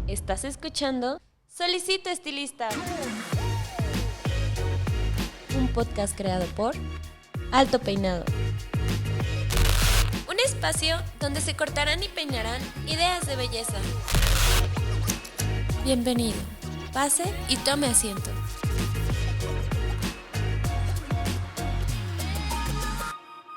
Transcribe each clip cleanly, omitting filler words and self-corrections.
Estás escuchando Solicito Estilista, un podcast creado por Alto Peinado. Un espacio donde se cortarán y peinarán ideas de belleza. Bienvenido, pase y tome asiento.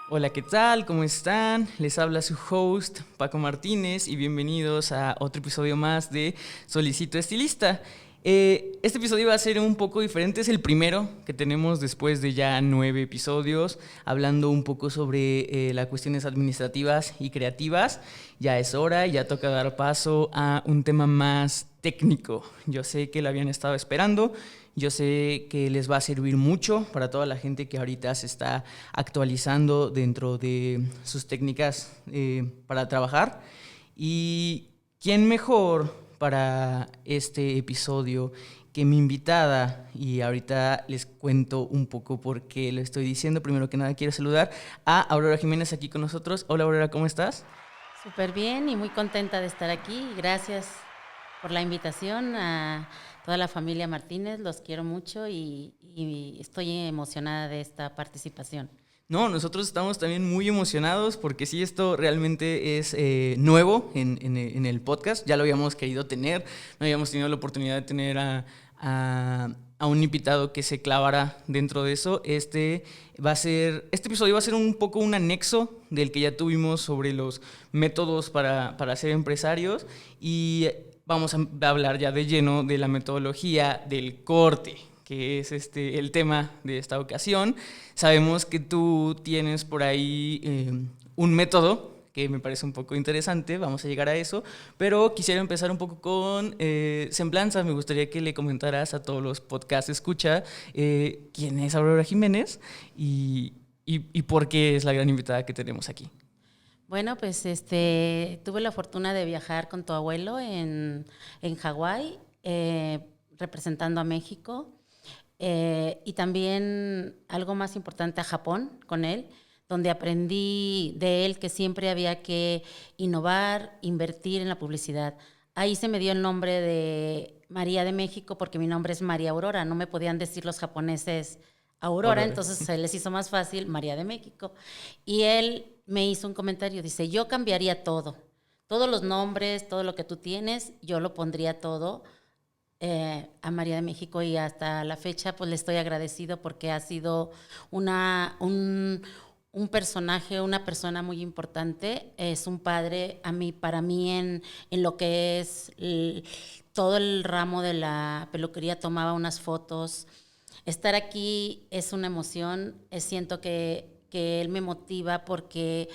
Hola, ¿qué tal? ¿Cómo están? Les habla su host, Paco Martínez, y bienvenidos a otro episodio más de Solicito Estilista. Este episodio va a ser un poco diferente, es el primero que tenemos después de ya 9 episodios, hablando un poco sobre las cuestiones administrativas y creativas. Ya es hora, ya toca dar paso a un tema más técnico. Yo sé que lo habían estado esperando. Yo sé que les va a servir mucho para toda la gente que ahorita se está actualizando dentro de sus técnicas para trabajar. ¿Y quién mejor para este episodio que mi invitada? Y ahorita les cuento un poco por qué lo estoy diciendo. Primero que nada quiero saludar a Aurora Jiménez aquí con nosotros. Hola Aurora, ¿cómo estás? Súper bien y muy contenta de estar aquí. Gracias por la invitación a toda la familia Martínez. Los quiero mucho y estoy emocionada de esta participación. No, nosotros estamos también muy emocionados porque sí, esto realmente es nuevo en el podcast. Ya lo habíamos querido tener, no habíamos tenido la oportunidad de tener a un invitado que se clavara dentro de eso. Este episodio va a ser un poco un anexo del que ya tuvimos sobre los métodos para ser empresarios, y vamos a hablar ya de lleno de la metodología del corte, que es el tema de esta ocasión. Sabemos que tú tienes por ahí un método que me parece un poco interesante, vamos a llegar a eso, pero quisiera empezar un poco con semblanza. Me gustaría que le comentaras a todos los podcasts escucha quién es Aurora Jiménez y por qué es la gran invitada que tenemos aquí. Bueno, pues tuve la fortuna de viajar con tu abuelo en Hawái, representando a México, y también algo más importante, a Japón con él, donde aprendí de él que siempre había que innovar, invertir en la publicidad. Ahí se me dio el nombre de María de México porque mi nombre es María Aurora, no me podían decir los japoneses Aurora, entonces se les hizo más fácil María de México. Y él me hizo un comentario, dice, yo cambiaría todo, todos los nombres, todo lo que tú tienes, yo lo pondría todo a María de México, y hasta la fecha pues le estoy agradecido porque ha sido un personaje, una persona muy importante. Es un padre para mí en lo que es todo el ramo de la peluquería. Tomaba unas fotos. Estar aquí es una emoción. Siento que él me motiva porque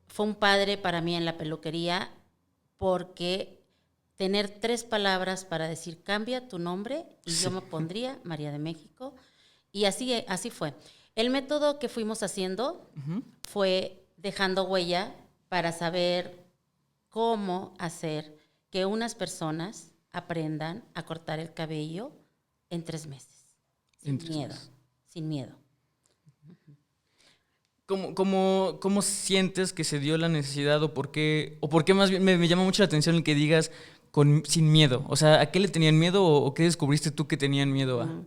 fue un padre para mí en la peluquería, porque tener 3 palabras para decir cambia tu nombre y yo me pondría María de México, y así fue. El método que fuimos haciendo fue dejando huella para saber cómo hacer que unas personas aprendan a cortar el cabello en 3 meses, sin miedo. ¿Cómo sientes que se dio la necesidad, o por qué más bien me llama mucho la atención el que digas sin miedo? O sea, ¿a qué le tenían miedo o qué descubriste tú que tenían miedo a?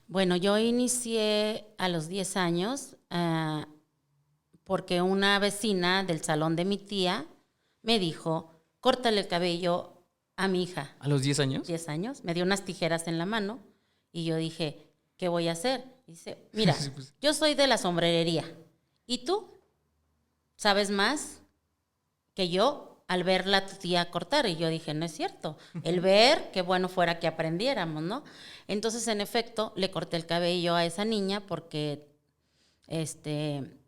Bueno, yo inicié a los 10 años porque una vecina del salón de mi tía me dijo, córtale el cabello a mi hija. ¿A los 10 años? 10 años. Me dio unas tijeras en la mano y yo dije, ¿qué voy a hacer? Y dice, mira, sí, pues, yo soy de la sombrerería. ¿Y tú? ¿Sabes más que yo al verla a tu tía cortar? Y yo dije, no es cierto. El ver, qué bueno fuera que aprendiéramos, ¿no? Entonces, en efecto, le corté el cabello a esa niña porque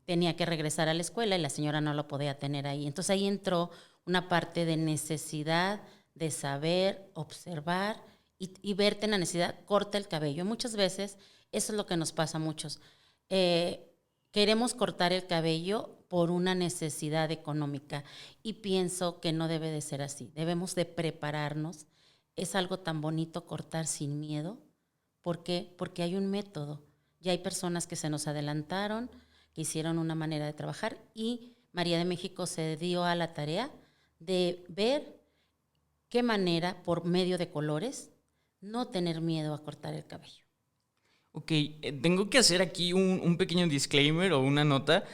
tenía que regresar a la escuela y la señora no lo podía tener ahí. Entonces, ahí entró una parte de necesidad de saber, observar y verte en la necesidad, corta el cabello. Muchas veces, eso es lo que nos pasa a muchos. Queremos cortar el cabello por una necesidad económica, y pienso que no debe de ser así. Debemos de prepararnos. Es algo tan bonito cortar sin miedo. ¿Por qué? Porque hay un método. Ya hay personas que se nos adelantaron, que hicieron una manera de trabajar, y María de México se dio a la tarea de ver qué manera, por medio de colores, no tener miedo a cortar el cabello. Ok, tengo que hacer aquí un pequeño disclaimer o una nota.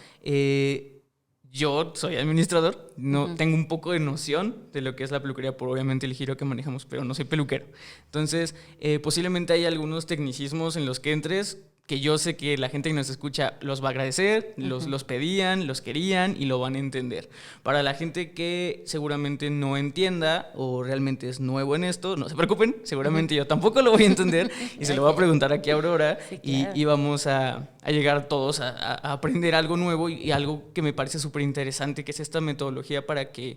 Yo soy administrador, no tengo un poco de noción de lo que es la peluquería por obviamente el giro que manejamos, pero no soy peluquero. Entonces, posiblemente hay algunos tecnicismos en los que entres que yo sé que la gente que nos escucha los va a agradecer, los pedían, los querían y lo van a entender. Para la gente que seguramente no entienda o realmente es nuevo en esto, no se preocupen, seguramente yo tampoco lo voy a entender y se lo voy a preguntar aquí a Aurora. Sí, claro. y vamos a llegar todos a aprender algo nuevo y algo que me parece súper interesante, que es esta metodología para que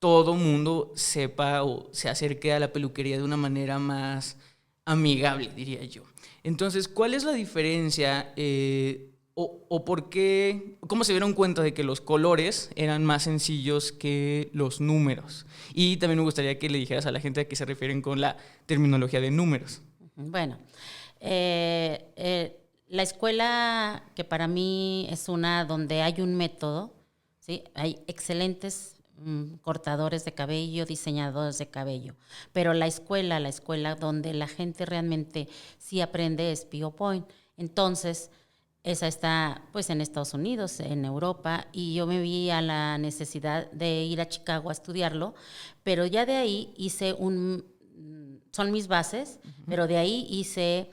todo mundo sepa o se acerque a la peluquería de una manera más amigable, diría yo. Entonces, ¿cuál es la diferencia o por qué, cómo se dieron cuenta de que los colores eran más sencillos que los números? Y también me gustaría que le dijeras a la gente a qué se refieren con la terminología de números. Bueno, la escuela, que para mí es una donde hay un método, ¿sí? Hay excelentes cortadores de cabello, diseñadores de cabello, pero la escuela donde la gente realmente sí aprende es Pio Point. Entonces, esa está pues en Estados Unidos, en Europa, y yo me vi a la necesidad de ir a Chicago a estudiarlo, pero ya de ahí hice son mis bases, pero de ahí hice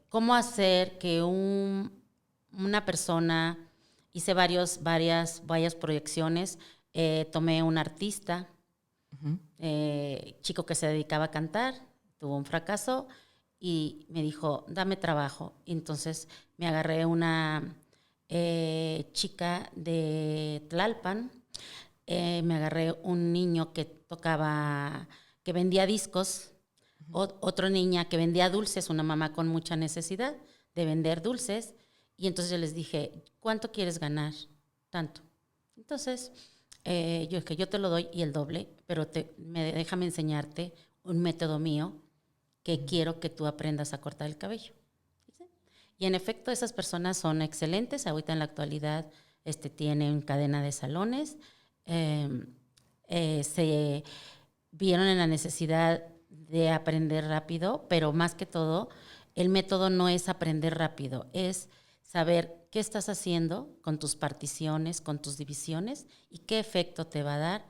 cómo hacer que una persona, hice varias proyecciones. Tomé un artista, chico que se dedicaba a cantar, tuvo un fracaso y me dijo, dame trabajo. Y entonces me agarré una chica de Tlalpan, me agarré un niño que vendía discos, otra niña que vendía dulces, una mamá con mucha necesidad de vender dulces. Y entonces yo les dije, ¿cuánto quieres ganar? Tanto. Entonces, yo te lo doy y el doble, pero déjame enseñarte un método mío que quiero que tú aprendas a cortar el cabello. ¿Sí? Y en efecto, esas personas son excelentes. Ahorita en la actualidad tienen cadena de salones. Se vieron en la necesidad de aprender rápido, pero más que todo, el método no es aprender rápido, es saber qué estás haciendo con tus particiones, con tus divisiones y qué efecto te va a dar.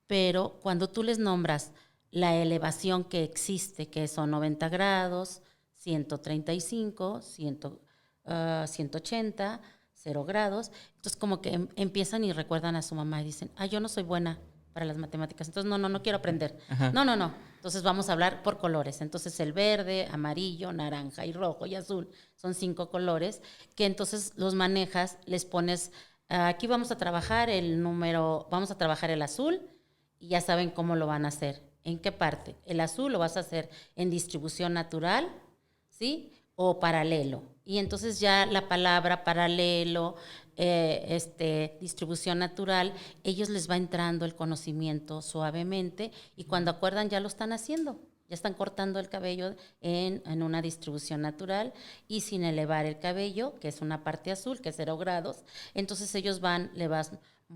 Pero cuando tú les nombras la elevación que existe, que son 90 grados, 135, 180, 0 grados, entonces como que empiezan y recuerdan a su mamá y dicen, yo no soy buena para las matemáticas, entonces no quiero aprender. Ajá. No. Entonces vamos a hablar por colores. Entonces el verde, amarillo, naranja y rojo y azul son 5 colores que entonces los manejas, les pones, aquí vamos a trabajar vamos a trabajar el azul y ya saben cómo lo van a hacer. ¿En qué parte? El azul lo vas a hacer en distribución natural, ¿sí? O paralelo. Y entonces ya la palabra paralelo, distribución natural, ellos les va entrando el conocimiento suavemente y cuando acuerdan ya lo están haciendo. Ya están cortando el cabello en una distribución natural y sin elevar el cabello, que es una parte azul, que es 0 grados. Entonces ellos le vas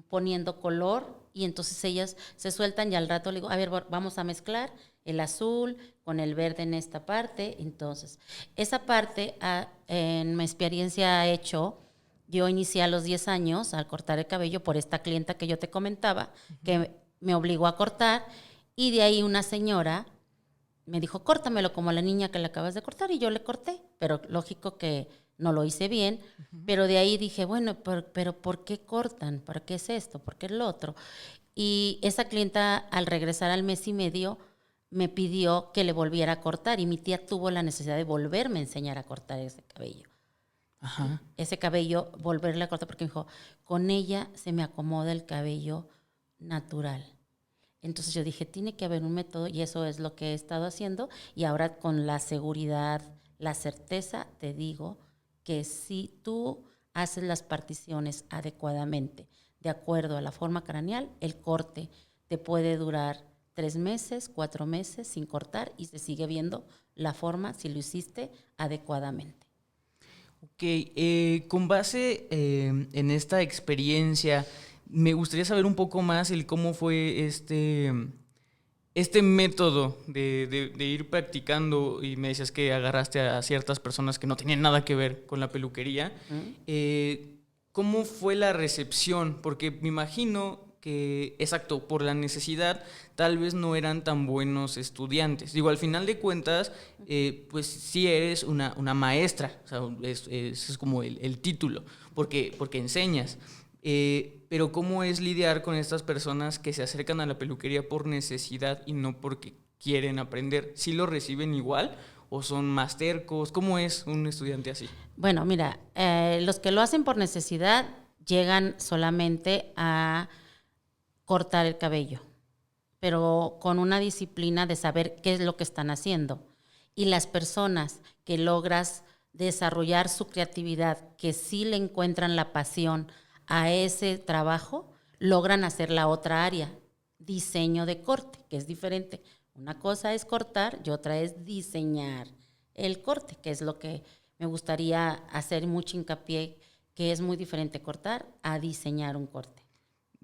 poniendo color y entonces ellas se sueltan y al rato le digo, a ver, vamos a mezclar el azul con el verde en esta parte. Entonces, esa parte en mi experiencia yo inicié a los 10 años al cortar el cabello por esta clienta que yo te comentaba, que me obligó a cortar y de ahí una señora me dijo, córtamelo como la niña que le acabas de cortar y yo le corté, pero lógico que no lo hice bien, pero de ahí dije, bueno, pero ¿por qué cortan? ¿Por qué es esto? ¿Por qué es lo otro? Y esa clienta al regresar al mes y medio me pidió que le volviera a cortar y mi tía tuvo la necesidad de volverme a enseñar a cortar ese cabello. Ajá. Ese cabello, volverle a cortar porque me dijo, con ella se me acomoda el cabello natural. Entonces yo dije, tiene que haber un método y eso es lo que he estado haciendo y ahora con la seguridad, la certeza, te digo que si tú haces las particiones adecuadamente, de acuerdo a la forma craneal, el corte te puede durar 3 meses, 4 meses sin cortar y se sigue viendo la forma si lo hiciste adecuadamente. Ok, con base en esta experiencia, me gustaría saber un poco más el cómo fue este método de ir practicando, y me decías que agarraste a ciertas personas que no tenían nada que ver con la peluquería, ¿cómo fue la recepción? Porque me imagino que, exacto, por la necesidad, tal vez no eran tan buenos estudiantes. Digo, al final de cuentas, pues sí eres una maestra, o sea, es como el título, porque enseñas. Pero ¿cómo es lidiar con estas personas que se acercan a la peluquería por necesidad y no porque quieren aprender? ¿Sí lo reciben igual o son más tercos? ¿Cómo es un estudiante así? Bueno, mira, los que lo hacen por necesidad llegan solamente a cortar el cabello, pero con una disciplina de saber qué es lo que están haciendo. Y las personas que logras desarrollar su creatividad, que sí le encuentran la pasión a ese trabajo, logran hacer la otra área, diseño de corte, que es diferente. Una cosa es cortar y otra es diseñar el corte, que es lo que me gustaría hacer mucho hincapié, que es muy diferente cortar a diseñar un corte.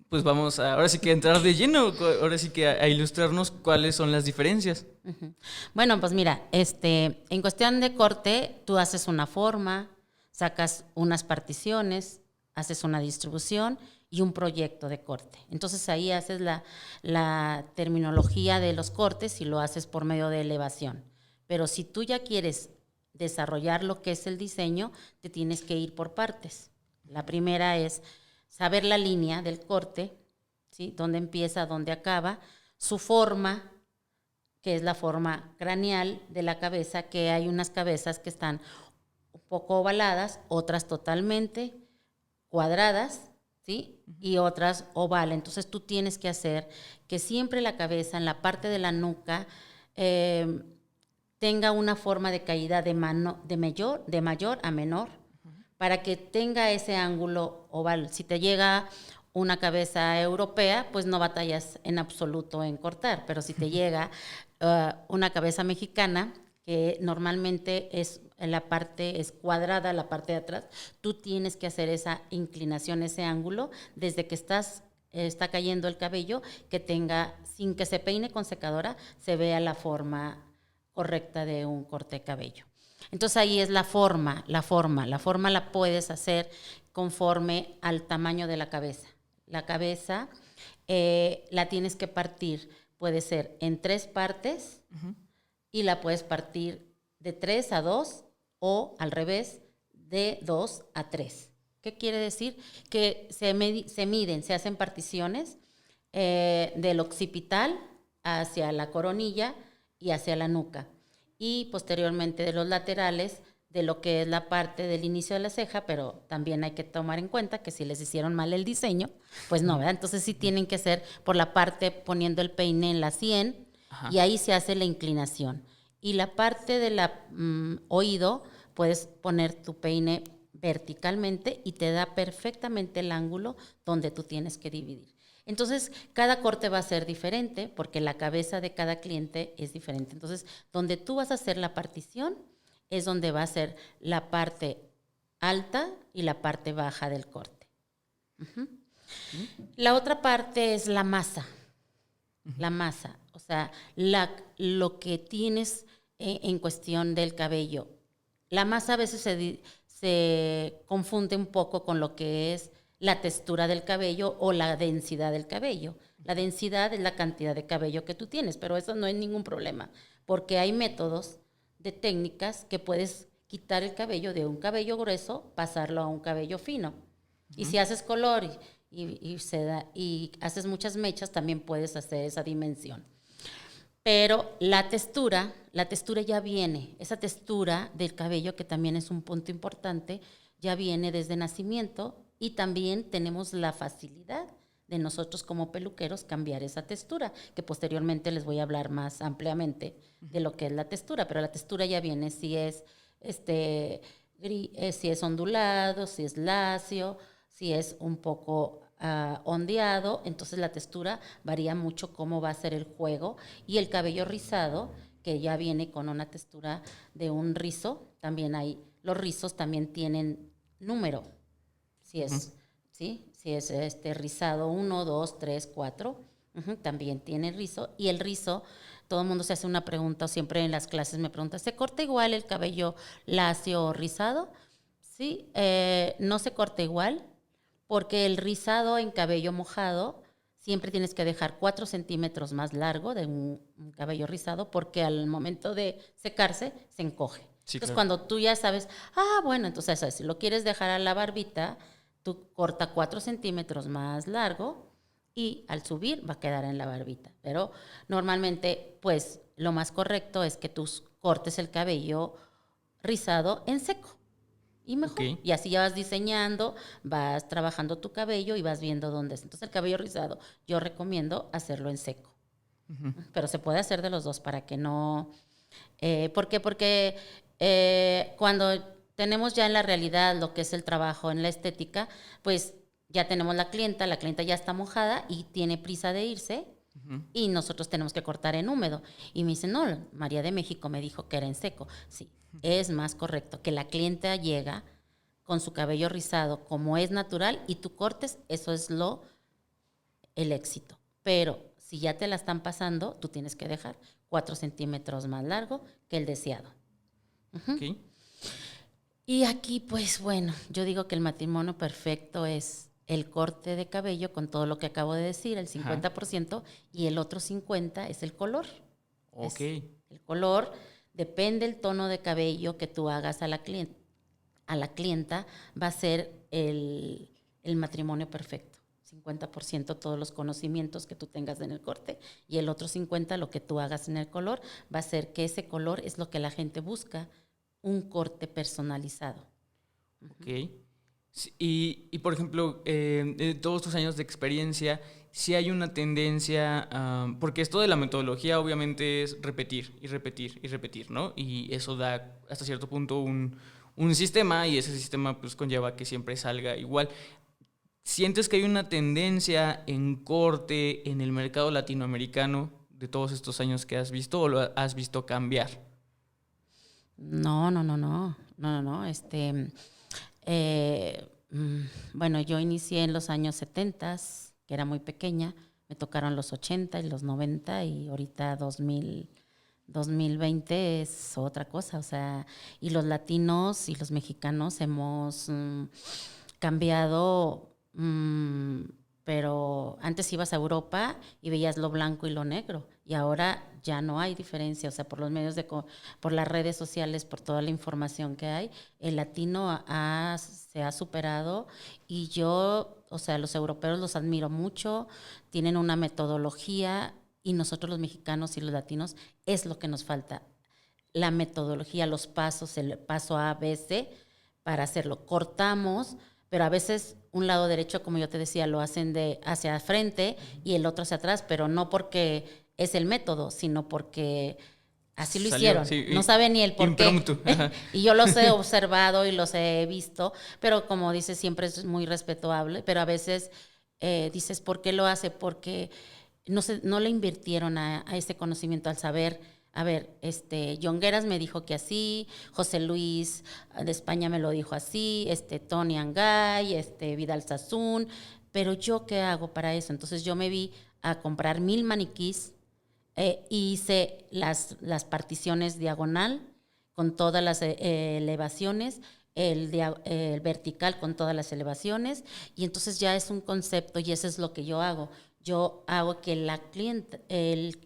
Pues vamos a, ahora sí que a entrar de lleno, ahora sí que a ilustrarnos cuáles son las diferencias. Uh-huh. Bueno, pues mira, en cuestión de corte, tú haces una forma, sacas unas particiones, haces una distribución y un proyecto de corte. Entonces ahí haces la terminología de los cortes y lo haces por medio de elevación. Pero si tú ya quieres desarrollar lo que es el diseño, te tienes que ir por partes. La primera es saber la línea del corte, ¿sí? Dónde empieza, dónde acaba, su forma, que es la forma craneal de la cabeza, que hay unas cabezas que están un poco ovaladas, otras totalmente cuadradas, ¿sí? Y otras oval. Entonces tú tienes que hacer que siempre la cabeza en la parte de la nuca tenga una forma de caída de mayor a menor, para que tenga ese ángulo oval. Si te llega una cabeza europea, pues no batallas en absoluto en cortar, pero si te llega una cabeza mexicana, que normalmente la parte es cuadrada, la parte de atrás, tú tienes que hacer esa inclinación, ese ángulo, desde que está cayendo el cabello, que tenga, sin que se peine con secadora, se vea la forma correcta de un corte de cabello. Entonces ahí es la forma la puedes hacer conforme al tamaño de la cabeza. La cabeza la tienes que partir, puede ser en 3 partes, uh-huh, y la puedes partir de 3 a 2 o al revés, de 2 a 3. ¿Qué quiere decir? Que se miden, se hacen particiones del occipital hacia la coronilla y hacia la nuca, y posteriormente de los laterales, de lo que es la parte del inicio de la ceja, pero también hay que tomar en cuenta que si les hicieron mal el diseño, pues no, ¿verdad? Entonces sí tienen que ser por la parte poniendo el peine en la sien, ajá, y ahí se hace la inclinación. Y la parte del oído, puedes poner tu peine verticalmente y te da perfectamente el ángulo donde tú tienes que dividir. Entonces, cada corte va a ser diferente porque la cabeza de cada cliente es diferente. Entonces, donde tú vas a hacer la partición es donde va a ser la parte alta y la parte baja del corte. Uh-huh. Uh-huh. La otra parte es la masa. Uh-huh. La masa, o sea, lo que tienes en cuestión del cabello. La masa a veces se confunde un poco con lo que es la textura del cabello o la densidad del cabello. La densidad es la cantidad de cabello que tú tienes, pero eso no es ningún problema, porque hay métodos de técnicas que puedes quitar el cabello de un cabello grueso, pasarlo a un cabello fino. Uh-huh. Y si haces color y haces muchas mechas, también puedes hacer esa dimensión. Pero la textura ya viene, esa textura del cabello, que también es un punto importante, ya viene desde nacimiento, y también tenemos la facilidad de nosotros como peluqueros cambiar esa textura, que posteriormente les voy a hablar más ampliamente de lo que es la textura, pero la textura ya viene si es ondulado, si es lacio, si es un poco ondeado. Entonces la textura varía mucho cómo va a ser el juego, y el cabello rizado, que ya viene con una textura de un rizo, también los rizos también tienen número, si es, uh-huh, ¿sí? Si es rizado 1, 2, 3, 4, también tiene rizo. Y el rizo, todo el mundo se hace una pregunta, o siempre en las clases me preguntan, ¿se corta igual el cabello lacio o rizado? Sí, no se corta igual, porque el rizado en cabello mojado siempre tienes que dejar 4 centímetros más largo de un cabello rizado, porque al momento de secarse se encoge. Sí, Entonces, claro. cuando tú ya sabes, bueno, entonces si lo quieres dejar a la barbita, tú corta 4 centímetros más largo y al subir va a quedar en la barbita. Pero normalmente, pues, lo más correcto es que tú cortes el cabello rizado en seco. Y mejor. Ok. Y así ya vas diseñando, vas trabajando tu cabello y vas viendo dónde es. Entonces, el cabello rizado, yo recomiendo hacerlo en seco. Pero se puede hacer de los dos para que no... ¿Por qué? Porque cuando tenemos ya en la realidad lo que es el trabajo en la estética, pues ya tenemos la clienta ya está mojada y tiene prisa de irse. Y nosotros tenemos que cortar en húmedo. Y me dice, no, María de México me dijo que era en seco. Sí, es más correcto que la clienta llega con su cabello rizado como es natural y tú cortes, eso es el éxito. Pero si ya te la están pasando, tú tienes que dejar 4 centímetros más largo que el deseado. Ok. Y aquí, pues bueno, yo digo que el matrimonio perfecto es el corte de cabello con todo lo que acabo de decir, el 50%, y el otro 50% es el color. Ok. El color depende del tono de cabello que tú hagas a la clienta, va a ser el matrimonio perfecto. 50% todos los conocimientos que tú tengas en el corte y el otro 50% lo que tú hagas en el color, va a ser que ese color es lo que la gente busca, un corte personalizado. Ok. Sí, y por ejemplo, de todos tus años de experiencia, sí hay una tendencia, porque esto de la metodología obviamente es repetir y repetir y repetir, ¿no? Y eso da hasta cierto punto un sistema y ese sistema pues conlleva que siempre salga igual. ¿Sientes que hay una tendencia en corte en el mercado latinoamericano de todos estos años que has visto o lo has visto cambiar? No. Bueno, yo inicié en los años 70, que era muy pequeña, me tocaron los 80 y los 90 y ahorita 2020 es otra cosa, o sea, y los latinos y los mexicanos hemos cambiado, pero antes ibas a Europa y veías lo blanco y lo negro y ahora ya no hay diferencia, o sea, por los medios por las redes sociales, por toda la información que hay, el latino se ha superado y yo, o sea, los europeos los admiro mucho, tienen una metodología y nosotros los mexicanos y los latinos es lo que nos falta, la metodología, los pasos, el paso A, B, C para hacerlo. Cortamos, pero a veces un lado derecho, como yo te decía, lo hacen hacia frente y el otro hacia atrás, pero no porque es el método, sino porque así lo Salió, hicieron. sí, No saben ni el por qué. impromptu. Y yo los he observado y los he visto, pero como dices, siempre es muy respetable, pero a veces dices, ¿por qué lo hace? Porque no le invirtieron a ese conocimiento al saber. A ver, Jongueras me dijo que así, José Luis de España me lo dijo así, Tony Angay, Vidal Sassoon, pero ¿yo qué hago para eso? Entonces yo me vi a comprar 1000 maniquís, hice las particiones diagonal con todas las elevaciones, el vertical con todas las elevaciones, y entonces ya es un concepto y eso es lo que yo hago. Yo hago que la cliente, el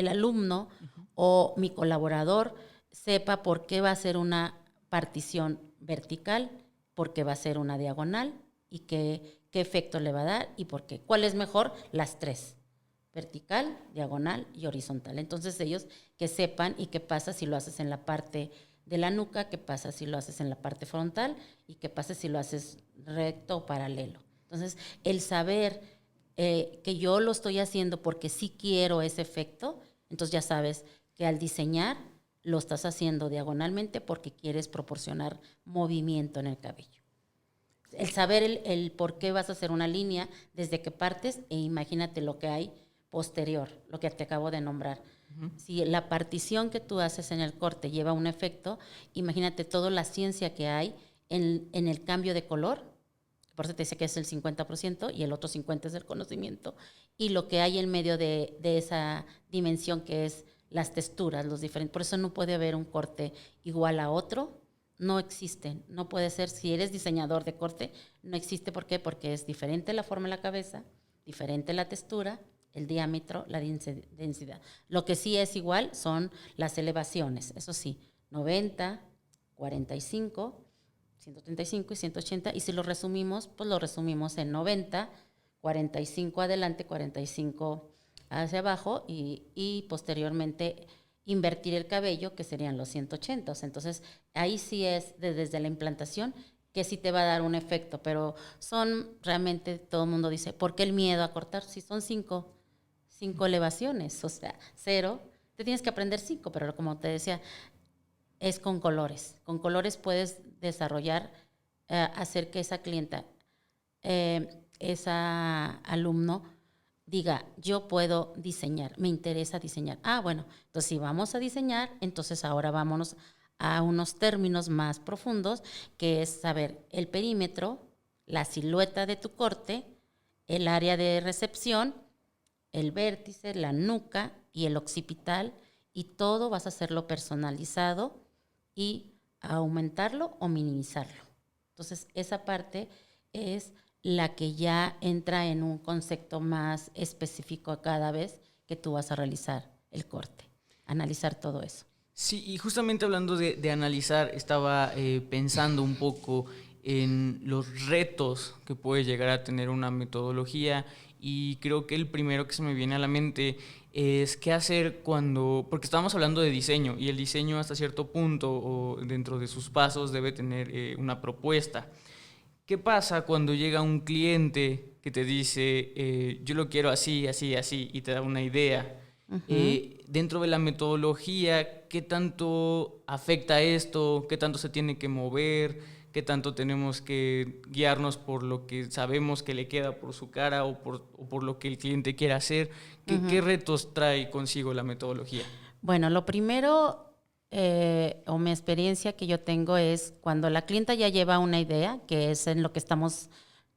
alumno o mi colaborador sepa por qué va a ser una partición vertical, por qué va a ser una diagonal y qué efecto le va a dar y por qué. ¿Cuál es mejor? Las tres. Vertical, diagonal y horizontal. Entonces ellos que sepan y qué pasa si lo haces en la parte de la nuca, qué pasa si lo haces en la parte frontal y qué pasa si lo haces recto o paralelo. Entonces el saber que yo lo estoy haciendo porque sí quiero ese efecto, entonces ya sabes que al diseñar lo estás haciendo diagonalmente porque quieres proporcionar movimiento en el cabello. El saber el por qué vas a hacer una línea desde que partes e imagínate lo que hay posterior, lo que te acabo de nombrar. Si la partición que tú haces en el corte lleva un efecto, imagínate toda la ciencia que hay en el cambio de color Por eso te decía que es el 50% y el otro 50% es el conocimiento. Y lo que hay en medio de esa dimensión que es las texturas, los diferentes. Por eso no puede haber un corte igual a otro. No existen. No puede ser, si eres diseñador de corte, no existe. ¿Por qué? Porque es diferente la forma de la cabeza, diferente la textura, el diámetro, la densidad. Lo que sí es igual son las elevaciones. Eso sí, 90, 45, 135 y 180. Y si lo resumimos, pues lo resumimos en 90, 45 adelante, 45 hacia abajo y posteriormente invertir el cabello, que serían los 180. O sea, entonces, ahí sí es desde la implantación que sí te va a dar un efecto, pero son realmente, todo el mundo dice, ¿por qué el miedo a cortar? Si son cinco elevaciones, o sea, 0, te tienes que aprender 5, pero como te decía, es con colores. Con colores puedes desarrollar, hacer que esa clienta, esa alumno, diga, yo puedo diseñar, me interesa diseñar. Bueno, entonces si vamos a diseñar, entonces ahora vámonos a unos términos más profundos, que es saber el perímetro, la silueta de tu corte, el área de recepción, el vértice, la nuca y el occipital, y todo vas a hacerlo personalizado y aumentarlo o minimizarlo. Entonces, esa parte es la que ya entra en un concepto más específico cada vez que tú vas a realizar el corte, analizar todo eso. Sí, y justamente hablando de analizar, estaba pensando un poco en los retos que puede llegar a tener una metodología, y creo que el primero que se me viene a la mente es qué hacer cuando, porque estábamos hablando de diseño, y el diseño hasta cierto punto o dentro de sus pasos debe tener una propuesta. ¿Qué pasa cuando llega un cliente que te dice, yo lo quiero así, así, así, y te da una idea? Dentro de la metodología, ¿qué tanto afecta esto? ¿Qué tanto se tiene que mover? ¿Qué tanto tenemos que guiarnos por lo que sabemos que le queda por su cara o por lo que el cliente quiere hacer? ¿Qué retos trae consigo la metodología? Bueno, lo primero, o mi experiencia que yo tengo es cuando la clienta ya lleva una idea, que es en lo que estamos,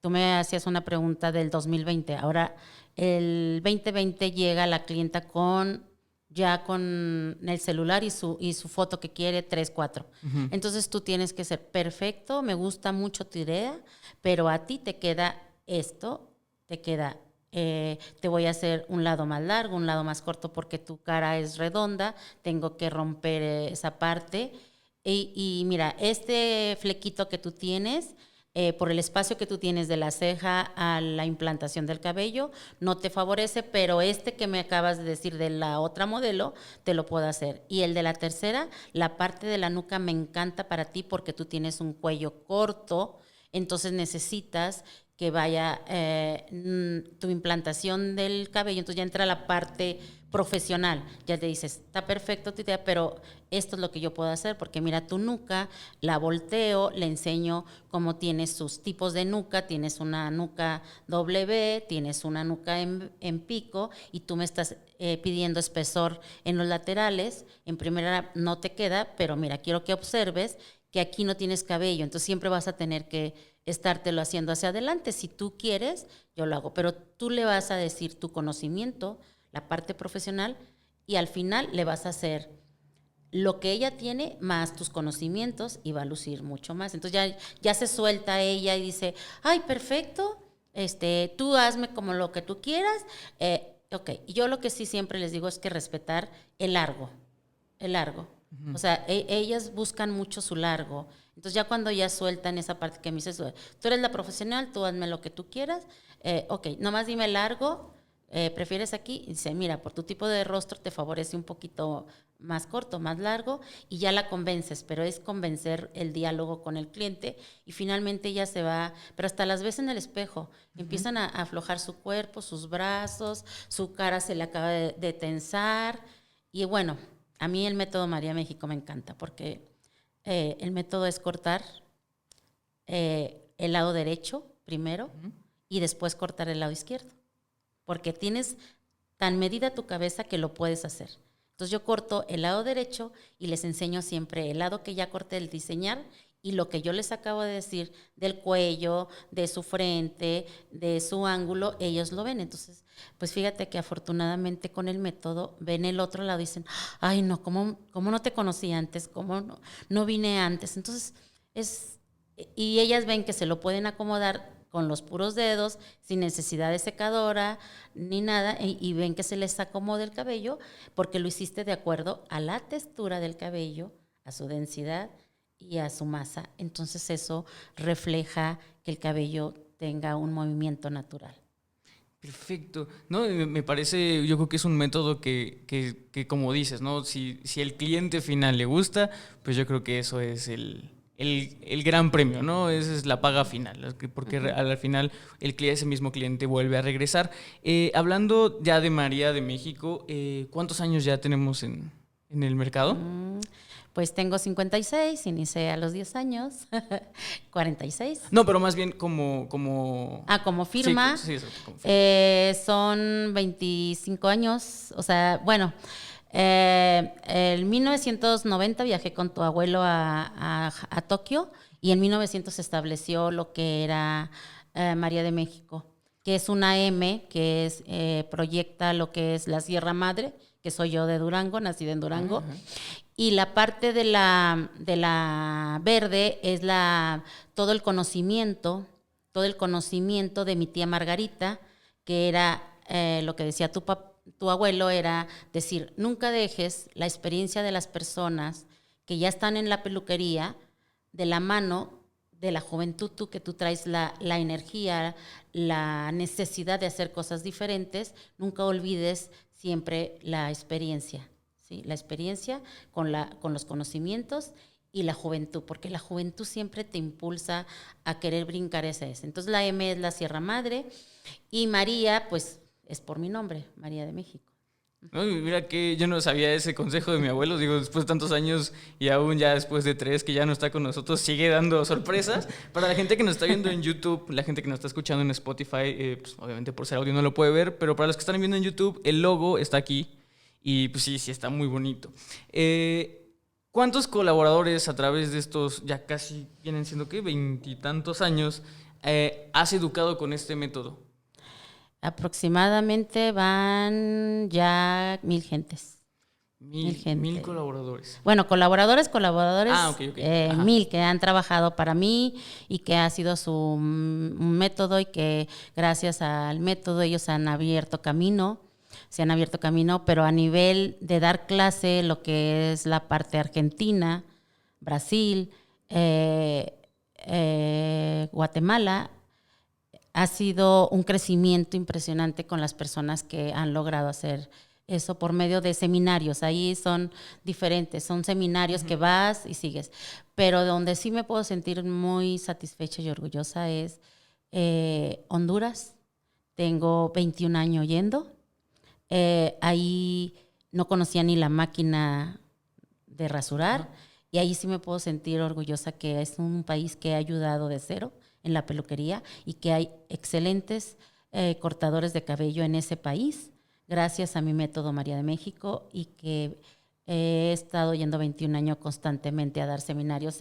tú me hacías una pregunta del 2020, ahora el 2020 llega la clienta con el celular y su foto que quiere, 3, 4. Entonces tú tienes que ser perfecto, me gusta mucho tu idea, pero a ti te queda esto, te voy a hacer un lado más largo, un lado más corto porque tu cara es redonda, tengo que romper esa parte. Y mira, este flequito que tú tienes, por el espacio que tú tienes de la ceja a la implantación del cabello, no te favorece, pero este que me acabas de decir de la otra modelo, te lo puedo hacer. Y el de la tercera, la parte de la nuca me encanta para ti porque tú tienes un cuello corto, entonces necesitas que vaya tu implantación del cabello, entonces ya entra la parte profesional, ya te dices, está perfecto tu idea, pero esto es lo que yo puedo hacer, porque mira tu nuca, la volteo, le enseño cómo tienes sus tipos de nuca, tienes una nuca W, tienes una nuca en pico, y tú me estás pidiendo espesor en los laterales, en primera no te queda, pero mira, quiero que observes que aquí no tienes cabello, entonces siempre vas a tener que estártelo haciendo hacia adelante. Si tú quieres, yo lo hago, pero tú le vas a decir tu conocimiento, la parte profesional, y al final le vas a hacer lo que ella tiene más tus conocimientos y va a lucir mucho más. Entonces ya se suelta ella y dice, ay, perfecto, tú hazme como lo que tú quieras. Ok, yo lo que sí siempre les digo es que respetar el largo. O sea, ellas buscan mucho su largo. Entonces ya cuando ya sueltan esa parte que me dices, tú eres la profesional, tú hazme lo que tú quieras, ok, nomás dime largo, ¿prefieres aquí? Y dice, mira, por tu tipo de rostro te favorece un poquito más corto, más largo, y ya la convences, pero es convencer el diálogo con el cliente, y finalmente ella se va, pero hasta las ves en el espejo, empiezan a aflojar su cuerpo, sus brazos, su cara se le acaba de tensar, y bueno, a mí el método María México me encanta, porque el método es cortar el lado derecho primero y después cortar el lado izquierdo. Porque tienes tan medida tu cabeza que lo puedes hacer. Entonces yo corto el lado derecho y les enseño siempre el lado que ya corté, el diseñar, Y lo que yo les acabo de decir del cuello, de su frente, de su ángulo, ellos lo ven. Entonces, pues fíjate que afortunadamente con el método ven el otro lado y dicen, ay no, ¿cómo no te conocí antes? ¿Cómo no vine antes? Entonces, y ellas ven que se lo pueden acomodar con los puros dedos, sin necesidad de secadora ni nada, y ven que se les acomoda el cabello porque lo hiciste de acuerdo a la textura del cabello, a su densidad y a su masa. Entonces eso refleja que el cabello tenga un movimiento natural. Perfecto. No, me parece, yo creo que es un método que como dices, ¿no? Si el cliente final le gusta, pues yo creo que eso es el gran premio, ¿no? Esa es la paga final, porque al final ese mismo cliente vuelve a regresar. Hablando ya de María de México, ¿cuántos años ya tenemos en el mercado? Pues tengo 56, inicié a los 10 años, 46. No, pero más bien como... Como firma, sí, como firma. Son 25 años, o sea, bueno, en 1990 viajé con tu abuelo a Tokio y en 1900 se estableció lo que era María de México, que es una M, que es proyecta lo que es la Sierra Madre, que soy yo de Durango, nacida en Durango. Y la parte de la verde es todo el conocimiento de mi tía Margarita, que era lo que decía tu abuelo, era decir, nunca dejes la experiencia de las personas que ya están en la peluquería de la mano de la juventud, que tú traes la energía, la necesidad de hacer cosas diferentes, nunca olvides siempre la experiencia. ¿Sí? La experiencia con los conocimientos y la juventud, porque la juventud siempre te impulsa a querer brincar ese. Entonces la M es la Sierra Madre y María, pues es por mi nombre, María de México. No, mira que yo no sabía ese consejo de mi abuelo, digo, después de tantos años y aún ya después de 3 que ya no está con nosotros, sigue dando sorpresas. Para la gente que nos está viendo en YouTube, la gente que nos está escuchando en Spotify, pues obviamente por ser audio no lo puede ver, pero para los que están viendo en YouTube, el logo está aquí. Y pues sí, está muy bonito. ¿Cuántos colaboradores a través de estos, ya casi vienen siendo, ¿qué? 20 y tantos años, has educado con este método? Aproximadamente van ya 1000 gentes. 1000 colaboradores. Bueno, colaboradores, okay. 1000 que han trabajado para mí y que ha sido su método y que gracias al método ellos se han abierto camino, pero a nivel de dar clase, lo que es la parte Argentina, Brasil, Guatemala, ha sido un crecimiento impresionante con las personas que han logrado hacer eso por medio de seminarios. Ahí son diferentes, son seminarios que vas y sigues. Pero donde sí me puedo sentir muy satisfecha y orgullosa es Honduras. Tengo 21 años yendo. Ahí no conocía ni la máquina de rasurar y ahí sí me puedo sentir orgullosa que es un país que ha ayudado de cero en la peluquería y que hay excelentes cortadores de cabello en ese país gracias a mi método María de México y que he estado yendo 21 años constantemente a dar seminarios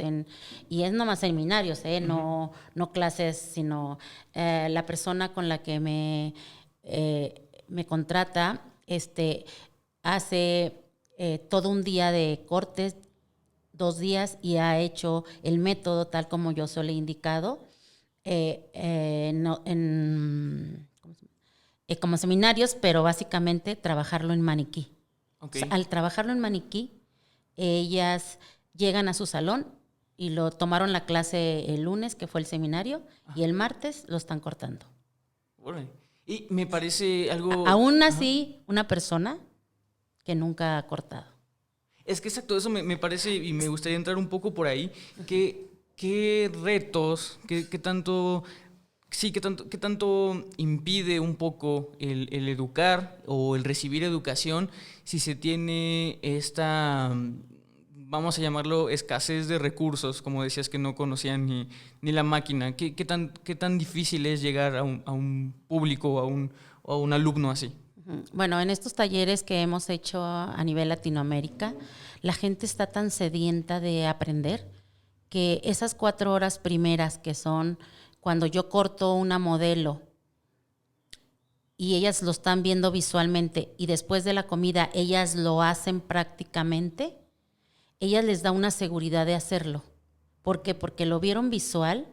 y es nomás seminarios, no clases, sino la persona con la que me contrata, hace todo un día de cortes, 2 días, y ha hecho el método tal como yo se lo he indicado, como seminarios, pero básicamente trabajarlo en maniquí. Okay. O sea, al trabajarlo en maniquí, ellas llegan a su salón y lo tomaron la clase el lunes, que fue el seminario, y el martes lo están cortando. Bueno. Y me parece algo... Aún así, una persona que nunca ha cortado. Es que exacto, eso me parece, y me gustaría entrar un poco por ahí, ¿qué retos, qué tanto impide un poco el educar o el recibir educación si se tiene esta, vamos a llamarlo, escasez de recursos, como decías que no conocían ni la máquina? ¿Qué tan difícil es llegar a un público o a un alumno así? Bueno, en estos talleres que hemos hecho a nivel Latinoamérica, la gente está tan sedienta de aprender que esas 4 horas primeras, que son cuando yo corto una modelo y ellas lo están viendo visualmente y después de la comida ellas lo hacen prácticamente, ellas les da una seguridad de hacerlo. ¿Por qué? Porque lo vieron visual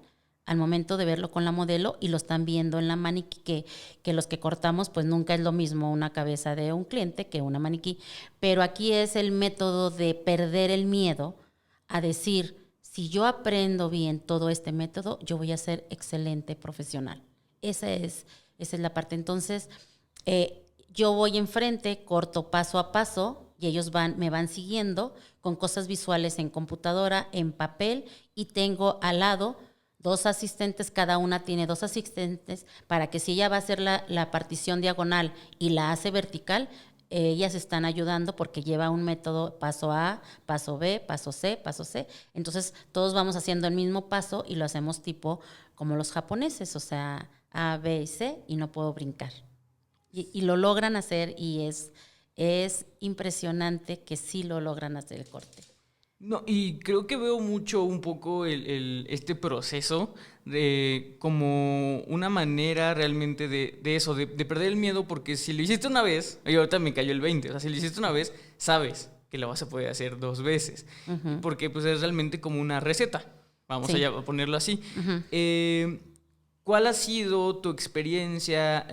al momento de verlo con la modelo y lo están viendo en la maniquí, que los que cortamos pues nunca es lo mismo una cabeza de un cliente que una maniquí, pero aquí es el método de perder el miedo a decir, si yo aprendo bien todo este método, yo voy a ser excelente profesional. Esa es la parte. Entonces, yo voy enfrente, corto paso a paso y ellos me van siguiendo con cosas visuales en computadora, en papel, y tengo al lado 2 asistentes, cada una tiene 2 asistentes, para que si ella va a hacer la partición diagonal y la hace vertical, ellas están ayudando porque lleva un método paso A, paso B, paso C, paso C. Entonces, todos vamos haciendo el mismo paso y lo hacemos tipo como los japoneses, o sea, A, B y C, y no puedo brincar. Y lo logran hacer y es impresionante que sí lo logran hacer el corte. No, y creo que veo mucho un poco este proceso de como una manera realmente de eso, de perder el miedo, porque si lo hiciste una vez, y ahorita me cayó el 20, o sea, si lo hiciste una vez, sabes que lo vas a poder hacer 2 veces, porque pues es realmente como una receta, vamos a ponerlo así. ¿Cuál ha sido tu experiencia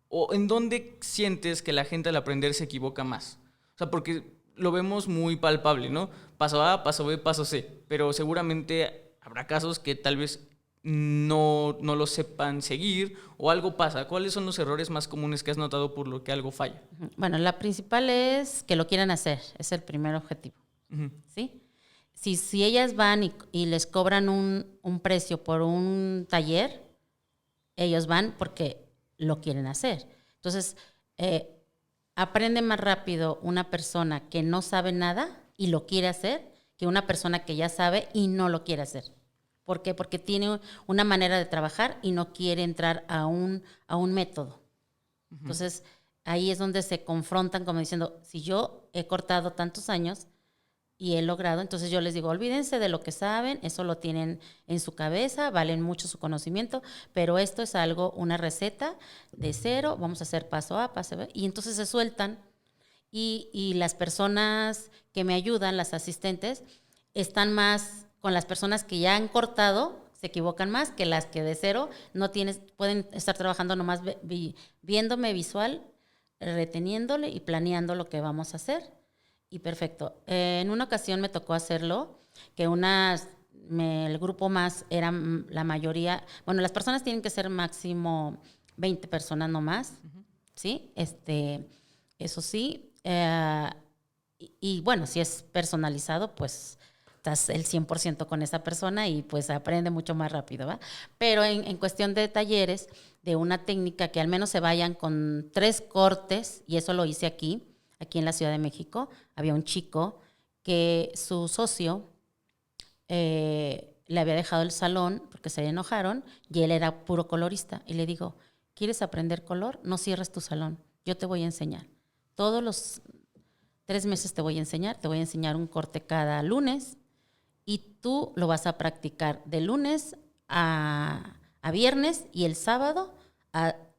o en dónde sientes que la gente al aprender se equivoca más? O sea, porque lo vemos muy palpable, ¿no? Paso A, paso B, paso C. Pero seguramente habrá casos que tal vez no lo sepan seguir o algo pasa. ¿Cuáles son los errores más comunes que has notado por lo que algo falla? Bueno, la principal es que lo quieran hacer. Es el primer objetivo. ¿Sí? Si ellas van y les cobran un precio por un taller, ellos van porque lo quieren hacer. Entonces, aprende más rápido una persona que no sabe nada y lo quiere hacer que una persona que ya sabe y no lo quiere hacer. ¿Por qué? Porque tiene una manera de trabajar y no quiere entrar a un método. Entonces, ahí es donde se confrontan como diciendo, si yo he cortado tantos años y he logrado, entonces yo les digo, olvídense de lo que saben, eso lo tienen en su cabeza, valen mucho su conocimiento, pero esto es algo, una receta de cero, vamos a hacer paso A, paso B, y entonces se sueltan y las personas que me ayudan, las asistentes, están más con las personas que ya han cortado, se equivocan más que las que de cero pueden estar trabajando nomás viéndome visual, reteniéndole y planeando lo que vamos a hacer. Y perfecto. En una ocasión me tocó hacerlo, que el grupo más era la mayoría, bueno, las personas tienen que ser máximo 20 personas no más, ¿sí? Eso sí. Y bueno, si es personalizado, pues estás el 100% con esa persona y pues aprende mucho más rápido, ¿va? Pero en cuestión de talleres, de una técnica que al menos se vayan con 3 cortes, y eso lo hice aquí en la Ciudad de México, había un chico que su socio le había dejado el salón porque se enojaron y él era puro colorista. Y le digo, ¿quieres aprender color? No cierres tu salón, yo te voy a enseñar. Todos los 3 meses te voy a enseñar un corte cada lunes y tú lo vas a practicar de lunes a viernes y el sábado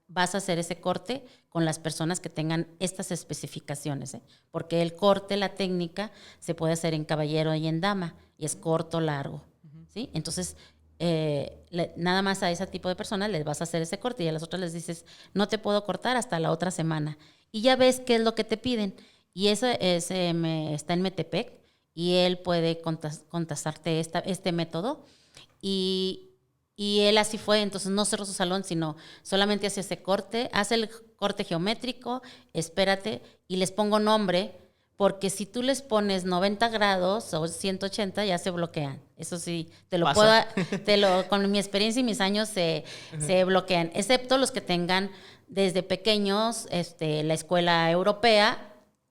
vas a hacer ese corte con las personas que tengan estas especificaciones, porque el corte, la técnica, se puede hacer en caballero y en dama, y es corto, largo, ¿sí? Entonces, nada más a ese tipo de personas les vas a hacer ese corte y a las otras les dices, no te puedo cortar hasta la otra semana. Y ya ves qué es lo que te piden. Y eso está en Metepec y él puede contestarte este método. Y él así fue, entonces no cerró su salón, sino solamente hace ese corte, hace el corte geométrico, espérate, y les pongo nombre, porque si tú les pones 90 grados o 180, ya se bloquean. Eso sí, con mi experiencia y mis años se bloquean, excepto los que tengan desde pequeños la escuela europea,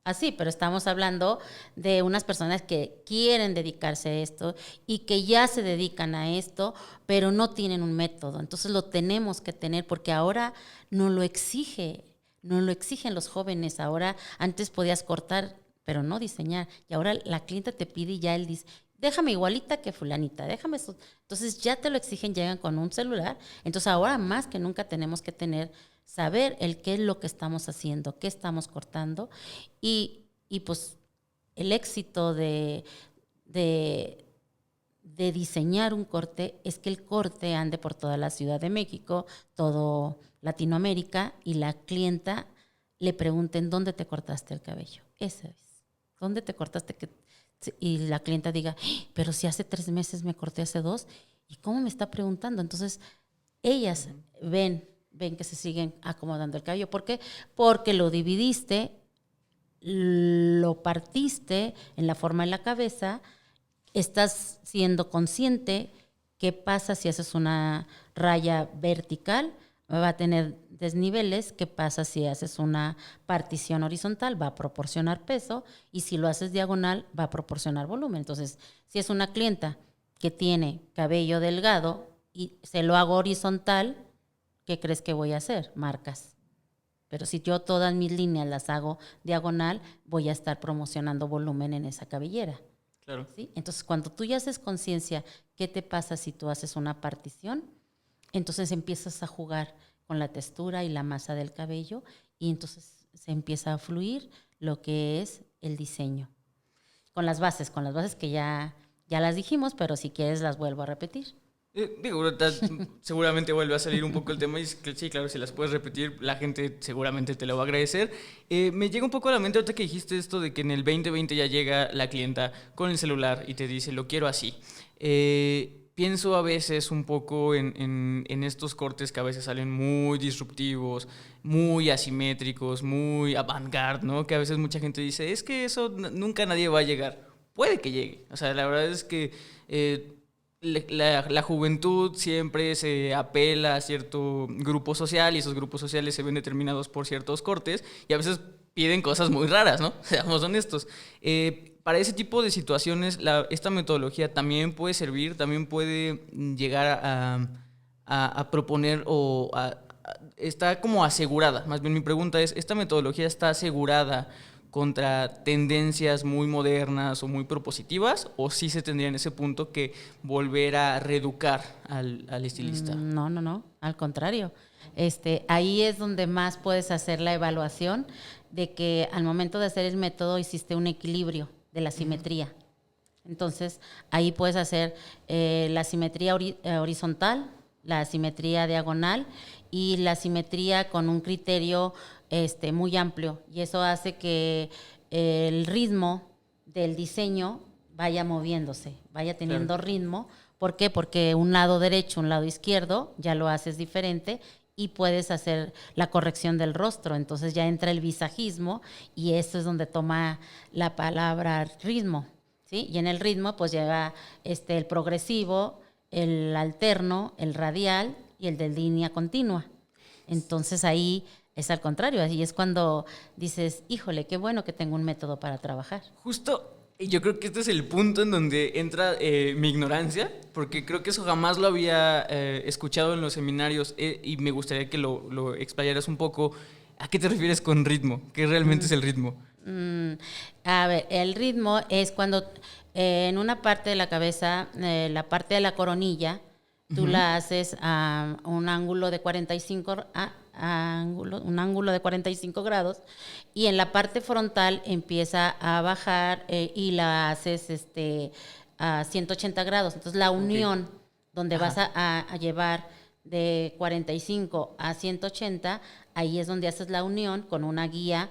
así, pero estamos hablando de unas personas que quieren dedicarse a esto y que ya se dedican a esto, pero no tienen un método. Entonces lo tenemos que tener porque ahora nos lo exigen los jóvenes. Ahora, antes podías cortar, pero no diseñar. Y ahora la clienta te pide y ya él dice, déjame igualita que fulanita, déjame eso. Entonces ya te lo exigen, llegan con un celular. Entonces ahora más que nunca tenemos que saber qué es lo que estamos haciendo, qué estamos cortando y pues el éxito de diseñar un corte es que el corte ande por toda la Ciudad de México, todo Latinoamérica y la clienta le pregunten dónde te cortaste el cabello. Eso es. ¿Dónde te cortaste? Y la clienta diga, pero si hace 3 meses me corté hace 2, ¿y cómo me está preguntando? Entonces, ellas ven que se siguen acomodando el cabello. ¿Por qué? Porque lo dividiste, lo partiste en la forma de la cabeza, estás siendo consciente qué pasa si haces una raya vertical, va a tener desniveles, qué pasa si haces una partición horizontal, va a proporcionar peso, y si lo haces diagonal, va a proporcionar volumen. Entonces, si es una clienta que tiene cabello delgado y se lo hago horizontal, ¿qué crees que voy a hacer? Marcas. Pero si yo todas mis líneas las hago diagonal, voy a estar promocionando volumen en esa cabellera. Claro. ¿Sí? Entonces, cuando tú ya haces conciencia, ¿qué te pasa si tú haces una partición? Entonces empiezas a jugar con la textura y la masa del cabello y entonces se empieza a fluir lo que es el diseño. Con las bases que ya las dijimos, pero si quieres las vuelvo a repetir. Seguramente vuelve a salir un poco el tema y sí, claro, si las puedes repetir, la gente seguramente te lo va a agradecer. Me llega un poco a la mente ahorita que dijiste esto de que en el 2020 ya llega la clienta con el celular y te dice, lo quiero así. Pienso a veces un poco en estos cortes que a veces salen muy disruptivos, muy asimétricos, muy avant-garde, ¿no? Que a veces mucha gente dice, es que eso nunca nadie va a llegar. Puede que llegue. O sea, la verdad es que la juventud siempre se apela a cierto grupo social y esos grupos sociales se ven determinados por ciertos cortes y a veces piden cosas muy raras, ¿no? Seamos honestos. Para ese tipo de situaciones, esta metodología también puede servir, también puede llegar a proponer está como asegurada. Más bien mi pregunta es, ¿esta metodología está asegurada contra tendencias muy modernas o muy propositivas, o sí se tendría en ese punto que volver a reeducar al estilista? No, al contrario. Ahí es donde más puedes hacer la evaluación de que al momento de hacer el método hiciste un equilibrio de la simetría. Entonces, ahí puedes hacer la simetría horizontal, la simetría diagonal y la simetría con un criterio muy amplio, y eso hace que el ritmo del diseño vaya moviéndose, vaya teniendo ritmo. ¿Por qué? Porque un lado derecho, un lado izquierdo, ya lo haces diferente y puedes hacer la corrección del rostro. Entonces ya entra el visajismo y eso es donde toma la palabra ritmo, ¿sí? Y en el ritmo pues lleva el progresivo, el alterno, el radial y el de línea continua. Entonces ahí es al contrario, así es cuando dices, híjole, qué bueno que tengo un método para trabajar. Justo, yo creo que este es el punto en donde entra mi ignorancia, porque creo que eso jamás lo había escuchado en los seminarios y me gustaría que lo explayaras un poco. ¿A qué te refieres con ritmo? ¿Qué realmente es el ritmo? A ver, el ritmo es cuando en una parte de la cabeza, la parte de la coronilla, tú la haces a un ángulo de 45 grados y en la parte frontal empieza a bajar y la haces a 180 grados. Entonces la unión donde vas a llevar de 45 a 180, ahí es donde haces la unión con una guía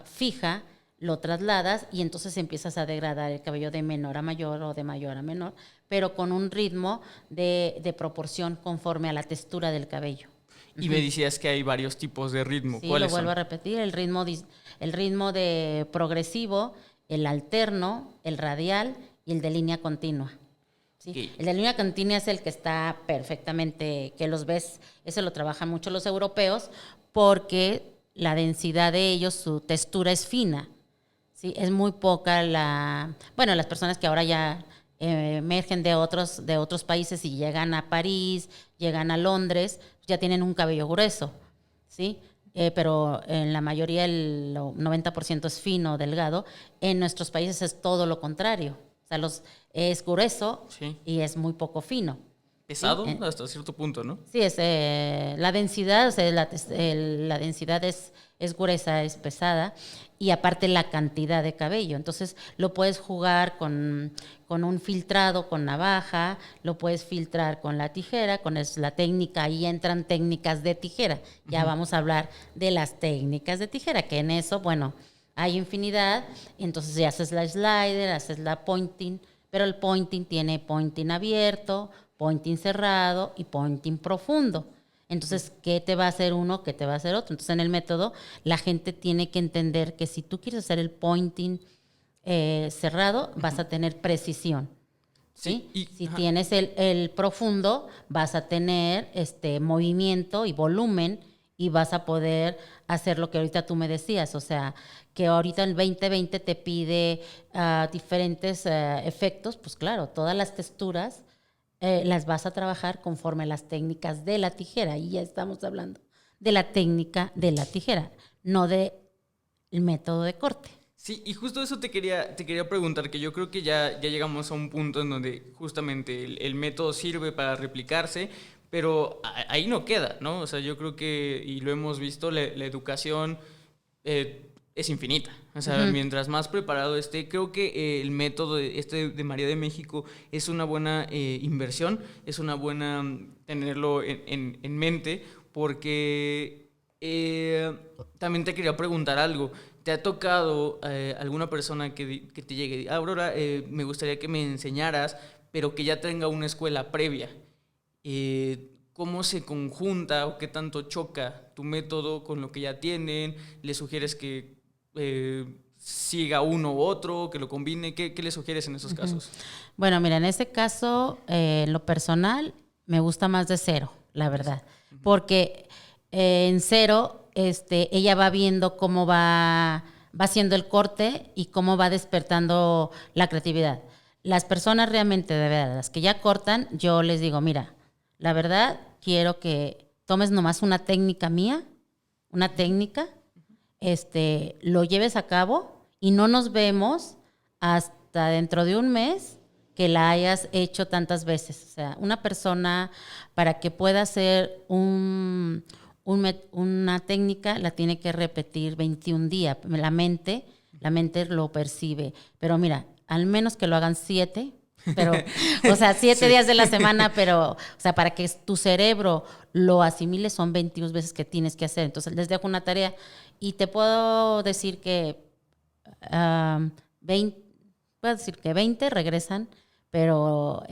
fija, lo trasladas y entonces empiezas a degradar el cabello de menor a mayor o de mayor a menor, pero con un ritmo de proporción conforme a la textura del cabello. Y me decías que hay varios tipos de ritmo. Sí, ¿Cuáles lo vuelvo son? a repetir, el ritmo de progresivo, el alterno, el radial y el de línea continua. ¿Sí? Okay. El de línea continua es el que está perfectamente, que los ves, ese lo trabajan mucho los europeos porque la densidad de ellos, su textura es fina. ¿Sí? Es muy poca las personas que ahora ya emergen de otros países y llegan a París, llegan a Londres, ya tienen un cabello grueso, ¿sí? Pero en la mayoría el 90% es fino, delgado. En nuestros países es todo lo contrario, O sea, es grueso Sí. y es muy poco fino. Pesado Sí, hasta cierto punto, ¿no? Sí, la densidad, o sea, la densidad es gruesa, es pesada, y aparte la cantidad de cabello. Entonces lo puedes jugar con un filtrado, con navaja, lo puedes filtrar con la tijera, la técnica, ahí entran técnicas de tijera. Ya vamos a hablar de las técnicas de tijera, que en eso, bueno, hay infinidad. Entonces ya haces la slider, haces la pointing, pero el pointing tiene pointing abierto, pointing cerrado y pointing profundo. Entonces, ¿qué te va a hacer uno? ¿Qué te va a hacer otro? Entonces, en el método, la gente tiene que entender que si tú quieres hacer el pointing cerrado, vas a tener precisión. ¿Sí? Si tienes el profundo, vas a tener movimiento y volumen y vas a poder hacer lo que ahorita tú me decías. O sea, que ahorita el 2020 te pide diferentes efectos, pues claro, todas las texturas las vas a trabajar conforme a las técnicas de la tijera. Y ya estamos hablando de la técnica de la tijera, no del método de corte. Sí, y justo eso te quería preguntar, que yo creo que ya llegamos a un punto en donde justamente el método sirve para replicarse, pero ahí no queda, ¿no? O sea, yo creo que, y lo hemos visto, la educación es infinita. O sea, mientras más preparado esté, creo que el método de María de México es una buena inversión, es una buena tenerlo en mente, porque también te quería preguntar algo. ¿Te ha tocado alguna persona que te llegue y diga, Aurora, me gustaría que me enseñaras, pero que ya tenga una escuela previa? ¿Cómo se conjunta o qué tanto choca tu método con lo que ya tienen? ¿Le sugieres que siga uno u otro, que lo combine? ¿Qué le sugieres en esos casos? Bueno, mira, en ese caso, en lo personal, me gusta más de cero, la verdad. Porque en cero, ella va viendo cómo va haciendo el corte y cómo va despertando la creatividad. Las personas realmente, de verdad, las que ya cortan, yo les digo, mira, la verdad, quiero que tomes nomás una técnica mía, una técnica, lo lleves a cabo y no nos vemos hasta dentro de un mes que la hayas hecho tantas veces. O sea, una persona para que pueda hacer una técnica la tiene que repetir 21 días. La mente lo percibe. Pero mira, al menos que lo hagan 7, pero, o sea, 7 días de la semana, pero, o sea, para que tu cerebro lo asimile son 21 veces que tienes que hacer. Entonces, les dejo una tarea y te puedo decir que 20 regresan, pero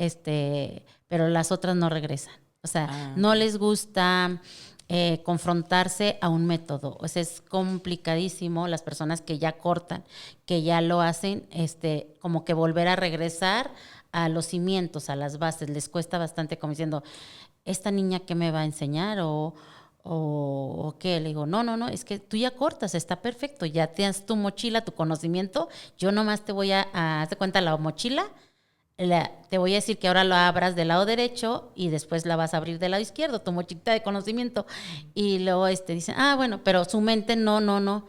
las otras no regresan. O sea, no les gusta confrontarse a un método. O sea, es complicadísimo las personas que ya cortan, que ya lo hacen, como que volver a regresar a los cimientos, a las bases. Les cuesta bastante, como diciendo, ¿esta niña qué me va a enseñar? ¿O qué? Le digo, no, es que tú ya cortas, está perfecto, ya tienes tu mochila, tu conocimiento, yo nomás te voy hazte cuenta la mochila, te voy a decir que ahora lo abras del lado derecho y después la vas a abrir del lado izquierdo, tu mochilita de conocimiento. Y luego dicen, bueno, pero su mente no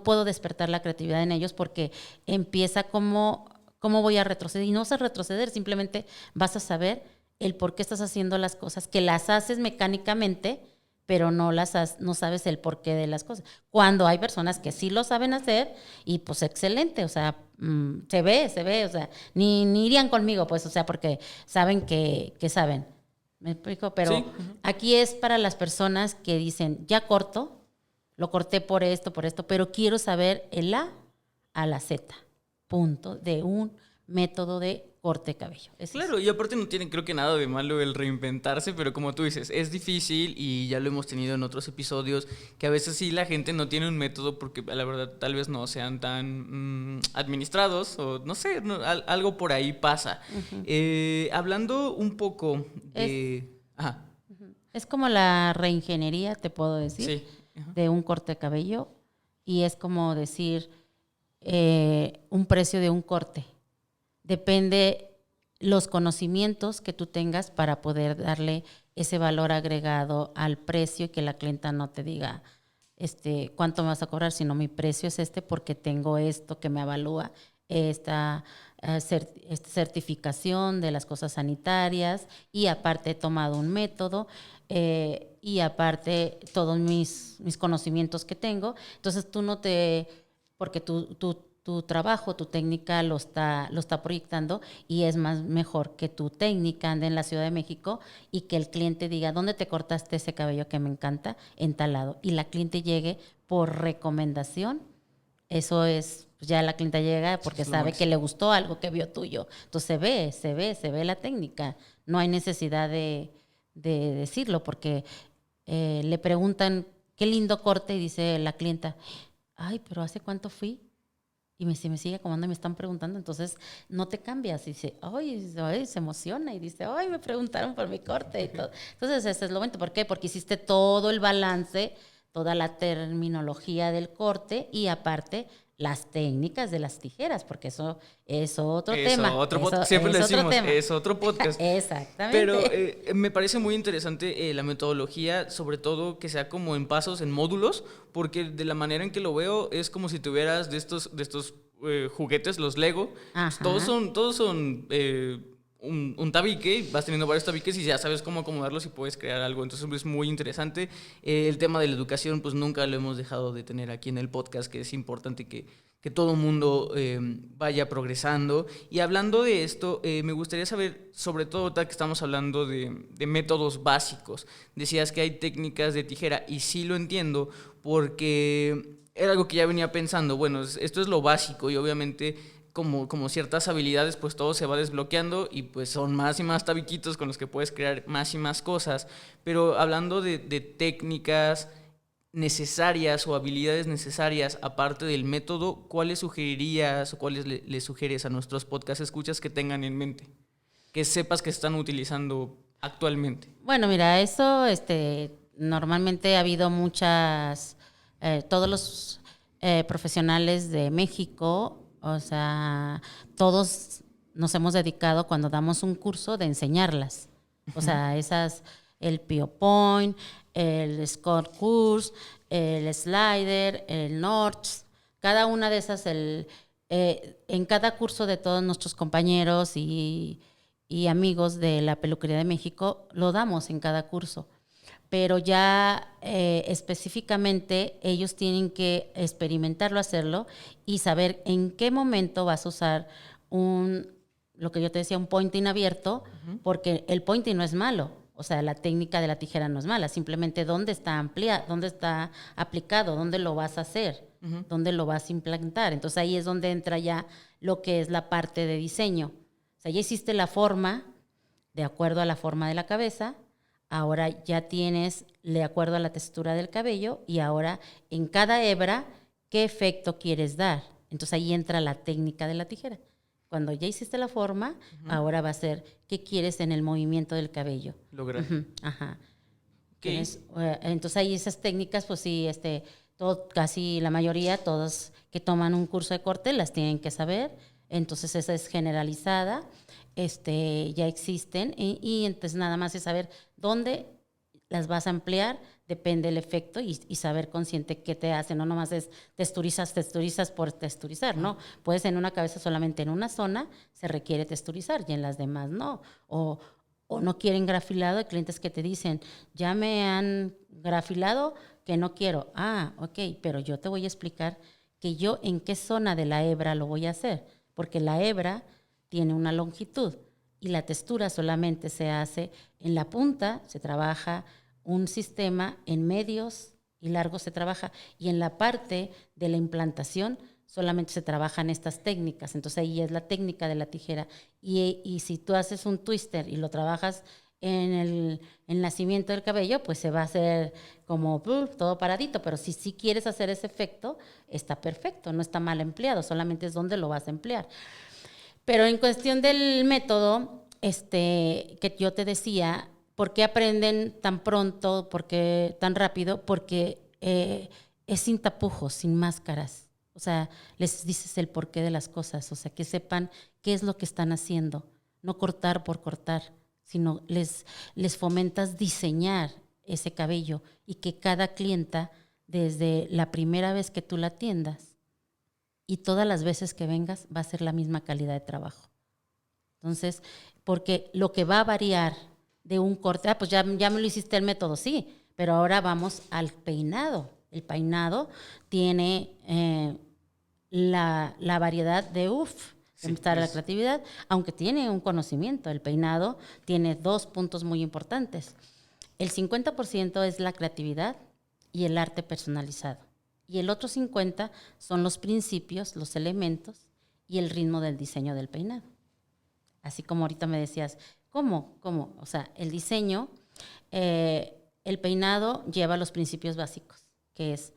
puedo despertar la creatividad en ellos porque empieza ¿cómo voy a retroceder? Y no vas a retroceder, simplemente vas a saber el por qué estás haciendo las cosas, que las haces mecánicamente, pero no sabes el porqué de las cosas. Cuando hay personas que sí lo saben hacer y pues excelente, o sea, se ve, o sea, ni irían conmigo, pues, o sea, porque saben que saben. ¿Me explico? Pero sí. Aquí es para las personas que dicen, ya lo corté por esto, pero quiero saber el A a la Z, punto, de un método de corte de cabello. Claro, y aparte no tiene creo que nada de malo el reinventarse, pero como tú dices, es difícil y ya lo hemos tenido en otros episodios, que a veces sí la gente no tiene un método porque la verdad tal vez no sean tan administrados o no sé, algo por ahí pasa. Hablando un poco de... Es como la reingeniería, te puedo decir, sí. De un corte de cabello y es como decir un precio de un corte. Depende los conocimientos que tú tengas para poder darle ese valor agregado al precio y que la clienta no te diga cuánto me vas a cobrar, sino mi precio es porque tengo esto que me avalúa esta certificación de las cosas sanitarias, y aparte he tomado un método, y aparte todos mis conocimientos que tengo. Entonces porque tu trabajo, tu técnica lo está proyectando, y es mejor que tu técnica ande en la Ciudad de México y que el cliente diga, ¿dónde te cortaste ese cabello que me encanta? En tal lado. Y la cliente llegue por recomendación. Eso es, pues ya la clienta llega porque sabe que le gustó algo que vio tuyo. Entonces se ve la técnica. No hay necesidad de decirlo, porque le preguntan, qué lindo corte, y dice la clienta, ay, pero ¿hace cuánto fui? Y se me sigue acomodando y me están preguntando. Entonces no te cambias. Y dice, ay, se emociona y dice, ay, me preguntaron por mi corte y todo. Entonces ese es lo bueno. ¿Por qué? Porque hiciste todo el balance, toda la terminología del corte, y aparte las técnicas de las tijeras, porque eso es otro tema. Siempre es lo decimos, tema. es otro podcast. Exactamente. Pero me parece muy interesante la metodología, sobre todo que sea como en pasos, en módulos, porque de la manera en que lo veo es como si tuvieras de estos juguetes, los Lego. Pues todos son un tabique, vas teniendo varios tabiques y ya sabes cómo acomodarlos y puedes crear algo. Entonces es muy interesante. El tema de la educación, pues nunca lo hemos dejado de tener aquí en el podcast, que es importante que todo el mundo vaya progresando. Y hablando de esto, me gustaría saber, sobre todo que estamos hablando de métodos básicos. Decías que hay técnicas de tijera, y sí lo entiendo, porque era algo que ya venía pensando. Bueno, esto es lo básico, y obviamente como ciertas habilidades, pues todo se va desbloqueando, y pues son más y más tabiquitos con los que puedes crear más y más cosas. Pero hablando de técnicas necesarias o habilidades necesarias aparte del método, ¿cuáles sugerirías o cuáles le sugieres a nuestros podcast escuchas que tengan en mente? Que sepas que están utilizando actualmente. Bueno, mira, eso normalmente ha habido todos los profesionales de México, o sea, todos nos hemos dedicado, cuando damos un curso, de enseñarlas. O sea, el Pio Point, el Scott Course, el Slider, el North, cada una de esas, en cada curso de todos nuestros compañeros y amigos de la Peluquería de México, lo damos en cada curso. Pero ya específicamente ellos tienen que experimentarlo, hacerlo, y saber en qué momento vas a usar lo que yo te decía, un pointing abierto, porque el pointing no es malo. O sea, la técnica de la tijera no es mala, simplemente dónde está aplicado, dónde lo vas a hacer, dónde lo vas a implantar. Entonces ahí es donde entra ya lo que es la parte de diseño. O sea, ya hiciste la forma de acuerdo a la forma de la cabeza. Ahora ya tienes, de acuerdo a la textura del cabello, y ahora en cada hebra, ¿qué efecto quieres dar? Entonces ahí entra la técnica de la tijera. Cuando ya hiciste la forma, ahora va a ser qué quieres en el movimiento del cabello. Lograr. Ajá. Okay. Entonces ahí esas técnicas, pues sí, casi la mayoría, todos que toman un curso de corte las tienen que saber. Entonces esa es generalizada. Ya existen, y entonces nada más es saber dónde las vas a emplear, depende del efecto, y saber consciente qué te hace. No nomás es texturizas por texturizar, ¿no? Puedes en una cabeza solamente en una zona se requiere texturizar y en las demás no. O no quieren grafilado. Hay clientes que te dicen, ya me han grafilado, que no quiero. Ah, ok, pero yo te voy a explicar que yo en qué zona de la hebra lo voy a hacer, porque la hebra tiene una longitud y la textura solamente se hace en la punta, se trabaja un sistema, en medios y largos se trabaja, y en la parte de la implantación solamente se trabajan estas técnicas. Entonces ahí es la técnica de la tijera. Y si tú haces un twister y lo trabajas en el nacimiento del cabello, pues se va a hacer como todo paradito. Pero si quieres hacer ese efecto, está perfecto, no está mal empleado, solamente es donde lo vas a emplear. Pero en cuestión del método, que yo te decía, ¿por qué aprenden tan pronto? ¿Por qué tan rápido? Porque es sin tapujos, sin máscaras. O sea, les dices el porqué de las cosas, o sea, que sepan qué es lo que están haciendo. No cortar por cortar, sino les fomentas diseñar ese cabello, y que cada clienta, desde la primera vez que tú la atiendas, y todas las veces que vengas va a ser la misma calidad de trabajo. Entonces, porque lo que va a variar de un corte, pues ya me lo hiciste el método, sí, pero ahora vamos al peinado. El peinado tiene la variedad de estar la creatividad, aunque tiene un conocimiento. El peinado tiene 2 puntos muy importantes. El 50% es la creatividad y el arte personalizado. Y el otro 50% son los principios, los elementos y el ritmo del diseño del peinado. Así como ahorita me decías, ¿cómo? O sea, el diseño, el peinado lleva los principios básicos, que es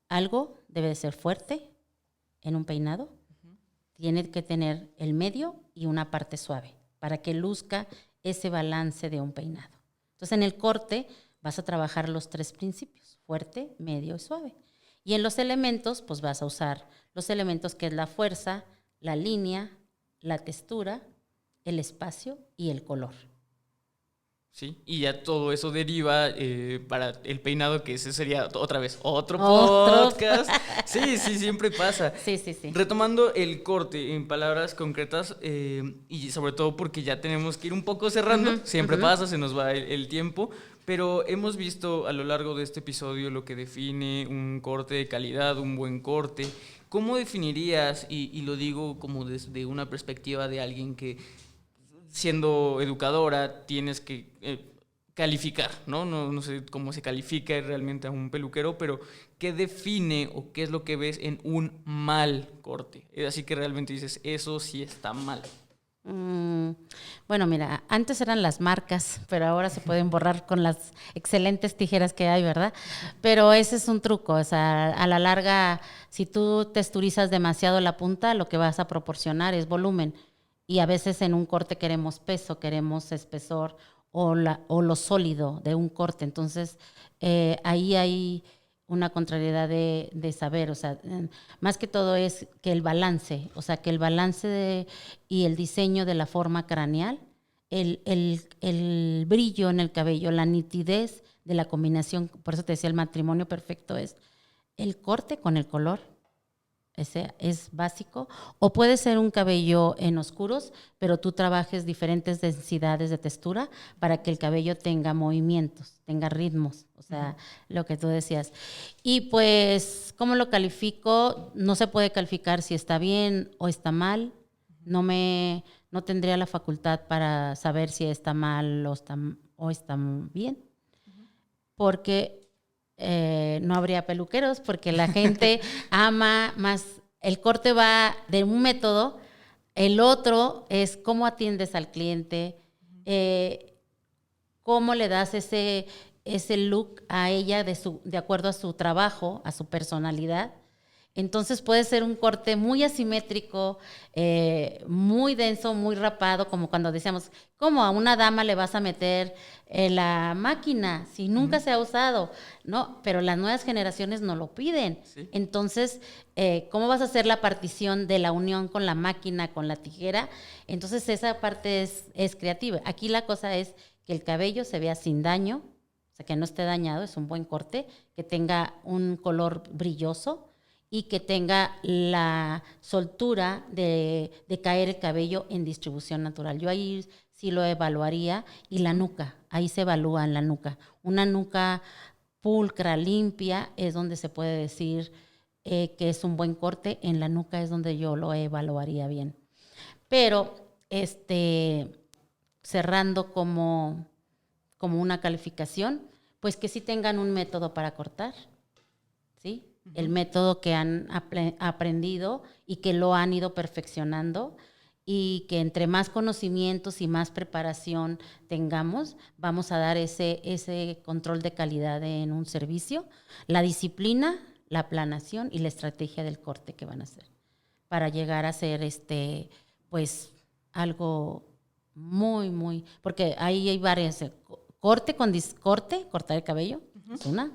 algo debe de ser fuerte en un peinado, tiene que tener el medio y una parte suave para que luzca ese balance de un peinado. Entonces, en el corte vas a trabajar los 3 principios, fuerte, medio y suave. Y en los elementos, pues vas a usar los elementos que es la fuerza, la línea, la textura, el espacio y el color. Sí, y ya todo eso deriva para el peinado, que ese sería otra vez otro podcast. Sí, siempre pasa. Sí. Retomando el corte en palabras concretas, y sobre todo porque ya tenemos que ir un poco cerrando, siempre pasa, se nos va el tiempo, pero hemos visto a lo largo de este episodio lo que define un corte de calidad, un buen corte. ¿Cómo definirías, y lo digo como desde una perspectiva de alguien que, siendo educadora, tienes que calificar, ¿no? No sé cómo se califica realmente a un peluquero, pero ¿qué define o qué es lo que ves en un mal corte? Así que realmente dices, eso sí está mal. Bueno, mira, antes eran las marcas, pero ahora se pueden borrar con las excelentes tijeras que hay, ¿verdad? Pero ese es un truco, o sea, a la larga, si tú texturizas demasiado la punta, lo que vas a proporcionar es volumen. Y a veces en un corte queremos peso, queremos espesor o lo sólido de un corte. Entonces, ahí hay una contrariedad de saber. O sea, más que todo es que el balance, y el diseño de la forma craneal, el brillo en el cabello, la nitidez de la combinación. Por eso te decía, el matrimonio perfecto es el corte con el color. Ese es básico. O puede ser un cabello en oscuros, pero tú trabajes diferentes densidades de textura para que el cabello tenga movimientos, tenga ritmos, o sea, lo que tú decías. Y pues, ¿cómo lo califico? No se puede calificar si está bien o está mal. No tendría la facultad para saber si está mal o está bien. Porque no habría peluqueros, porque la gente ama más. El corte va de un método, el otro es cómo atiendes al cliente, cómo le das ese look a ella de acuerdo a su trabajo, a su personalidad. Entonces puede ser un corte muy asimétrico, muy denso, muy rapado, como cuando decíamos, ¿cómo a una dama le vas a meter la máquina si nunca se ha usado? No, pero las nuevas generaciones no lo piden. Sí. Entonces, ¿cómo vas a hacer la partición de la unión con la máquina, con la tijera? Entonces esa parte es creativa. Aquí la cosa es que el cabello se vea sin daño, o sea, que no esté dañado, es un buen corte, que tenga un color brilloso, y que tenga la soltura de caer el cabello en distribución natural. Yo ahí sí lo evaluaría. Y la nuca, ahí se evalúa en la nuca. Una nuca pulcra, limpia, es donde se puede decir que es un buen corte. En la nuca es donde yo lo evaluaría bien. Pero cerrando como una calificación, pues que sí tengan un método para cortar, ¿sí? El método que han aprendido y que lo han ido perfeccionando, y que entre más conocimientos y más preparación tengamos, vamos a dar ese control de calidad en un servicio, la disciplina, la planeación y la estrategia del corte que van a hacer para llegar a ser pues algo muy, muy, porque ahí hay varias, cortar el cabello, es una.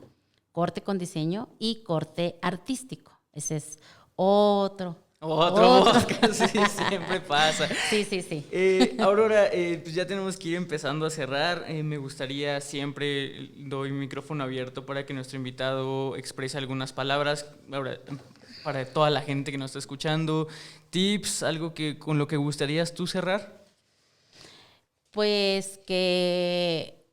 Corte con diseño y corte artístico. Ese es otro podcast, sí, siempre pasa. Sí. Aurora, pues ya tenemos que ir empezando a cerrar. Me gustaría, siempre doy micrófono abierto para que nuestro invitado exprese algunas palabras. Ahora, para toda la gente que nos está escuchando? ¿Tips? ¿Algo con lo que gustarías tú cerrar? Pues que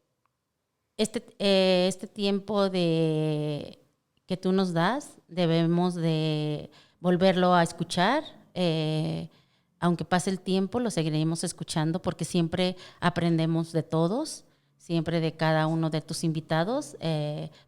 este tiempo que tú nos das, debemos de volverlo a escuchar. Aunque pase el tiempo, lo seguiremos escuchando porque siempre aprendemos de todos, siempre de cada uno de tus invitados.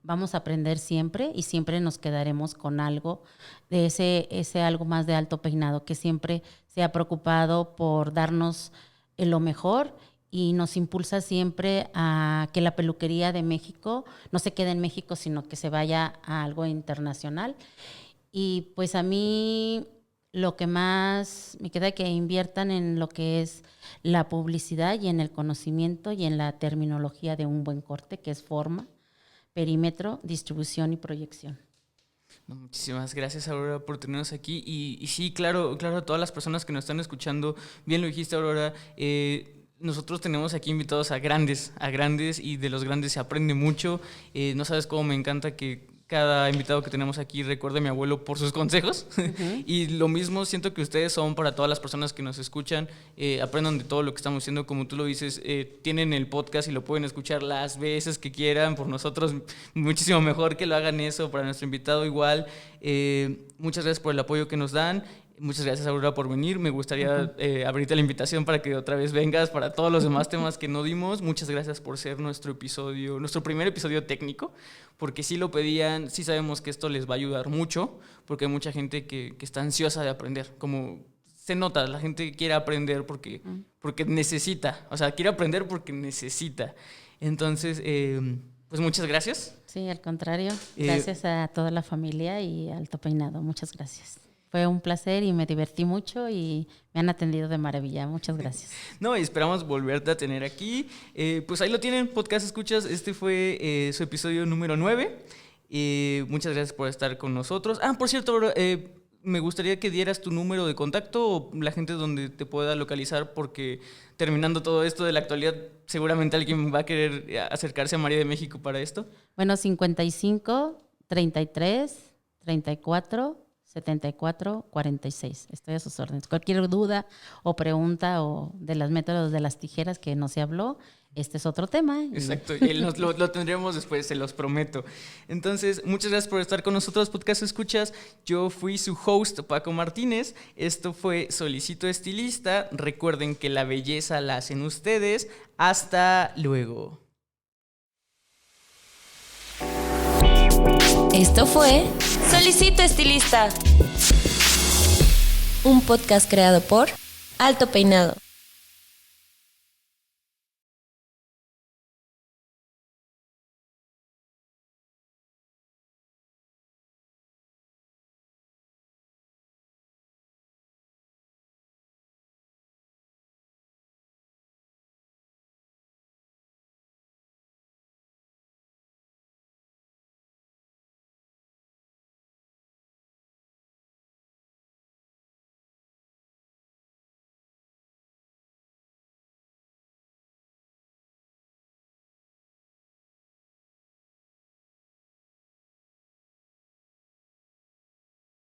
Vamos a aprender siempre y siempre nos quedaremos con algo de ese algo más de Alto Peinado, que siempre se ha preocupado por darnos lo mejor y nos impulsa siempre a que la peluquería de México no se quede en México, sino que se vaya a algo internacional. Y pues a mí lo que más me queda es que inviertan en lo que es la publicidad y en el conocimiento y en la terminología de un buen corte, que es forma, perímetro, distribución y proyección. No, muchísimas gracias, Aurora, por tenernos aquí. Y sí, claro, a todas las personas que nos están escuchando, bien lo dijiste, Aurora, nosotros tenemos aquí invitados a grandes, y de los grandes se aprende mucho. No sabes cómo me encanta que cada invitado que tenemos aquí recuerde a mi abuelo por sus consejos. Uh-huh. Y lo mismo siento que ustedes son para todas las personas que nos escuchan. Aprendan de todo lo que estamos haciendo, como tú lo dices. Tienen el podcast y lo pueden escuchar las veces que quieran. Por nosotros muchísimo mejor que lo hagan eso. Para nuestro invitado igual. Muchas gracias por el apoyo que nos dan. Muchas gracias, Aurora, por venir. Me gustaría abrirte la invitación para que otra vez vengas para todos los demás temas que no dimos. Muchas gracias por ser nuestro primer episodio técnico, porque sí lo pedían, sí sabemos que esto les va a ayudar mucho, porque hay mucha gente que está ansiosa de aprender. Como se nota, la gente quiere aprender porque necesita. O sea, quiere aprender porque necesita. Entonces, pues muchas gracias. Sí, al contrario. Gracias a toda la familia y Alto Peinado. Muchas gracias. Fue un placer y me divertí mucho y me han atendido de maravilla. Muchas gracias. No, y esperamos volverte a tener aquí. Pues ahí lo tienen, Podcast Escuchas. Este fue su episodio número 9. Muchas gracias por estar con nosotros. Por cierto, me gustaría que dieras tu número de contacto o la gente donde te pueda localizar, porque terminando todo esto de la actualidad, seguramente alguien va a querer acercarse a María de México para esto. Bueno, 55 33 34 74 46. Estoy a sus órdenes. Cualquier duda o pregunta o de los métodos de las tijeras que no se habló, este es otro tema. Exacto, y lo tendremos después, se los prometo. Entonces, muchas gracias por estar con nosotros, Podcast Escuchas. Yo fui su host, Paco Martínez. Esto fue Solicito Estilista. Recuerden que la belleza la hacen ustedes. Hasta luego. Esto fue Solicito Estilista, un podcast creado por Alto Peinado.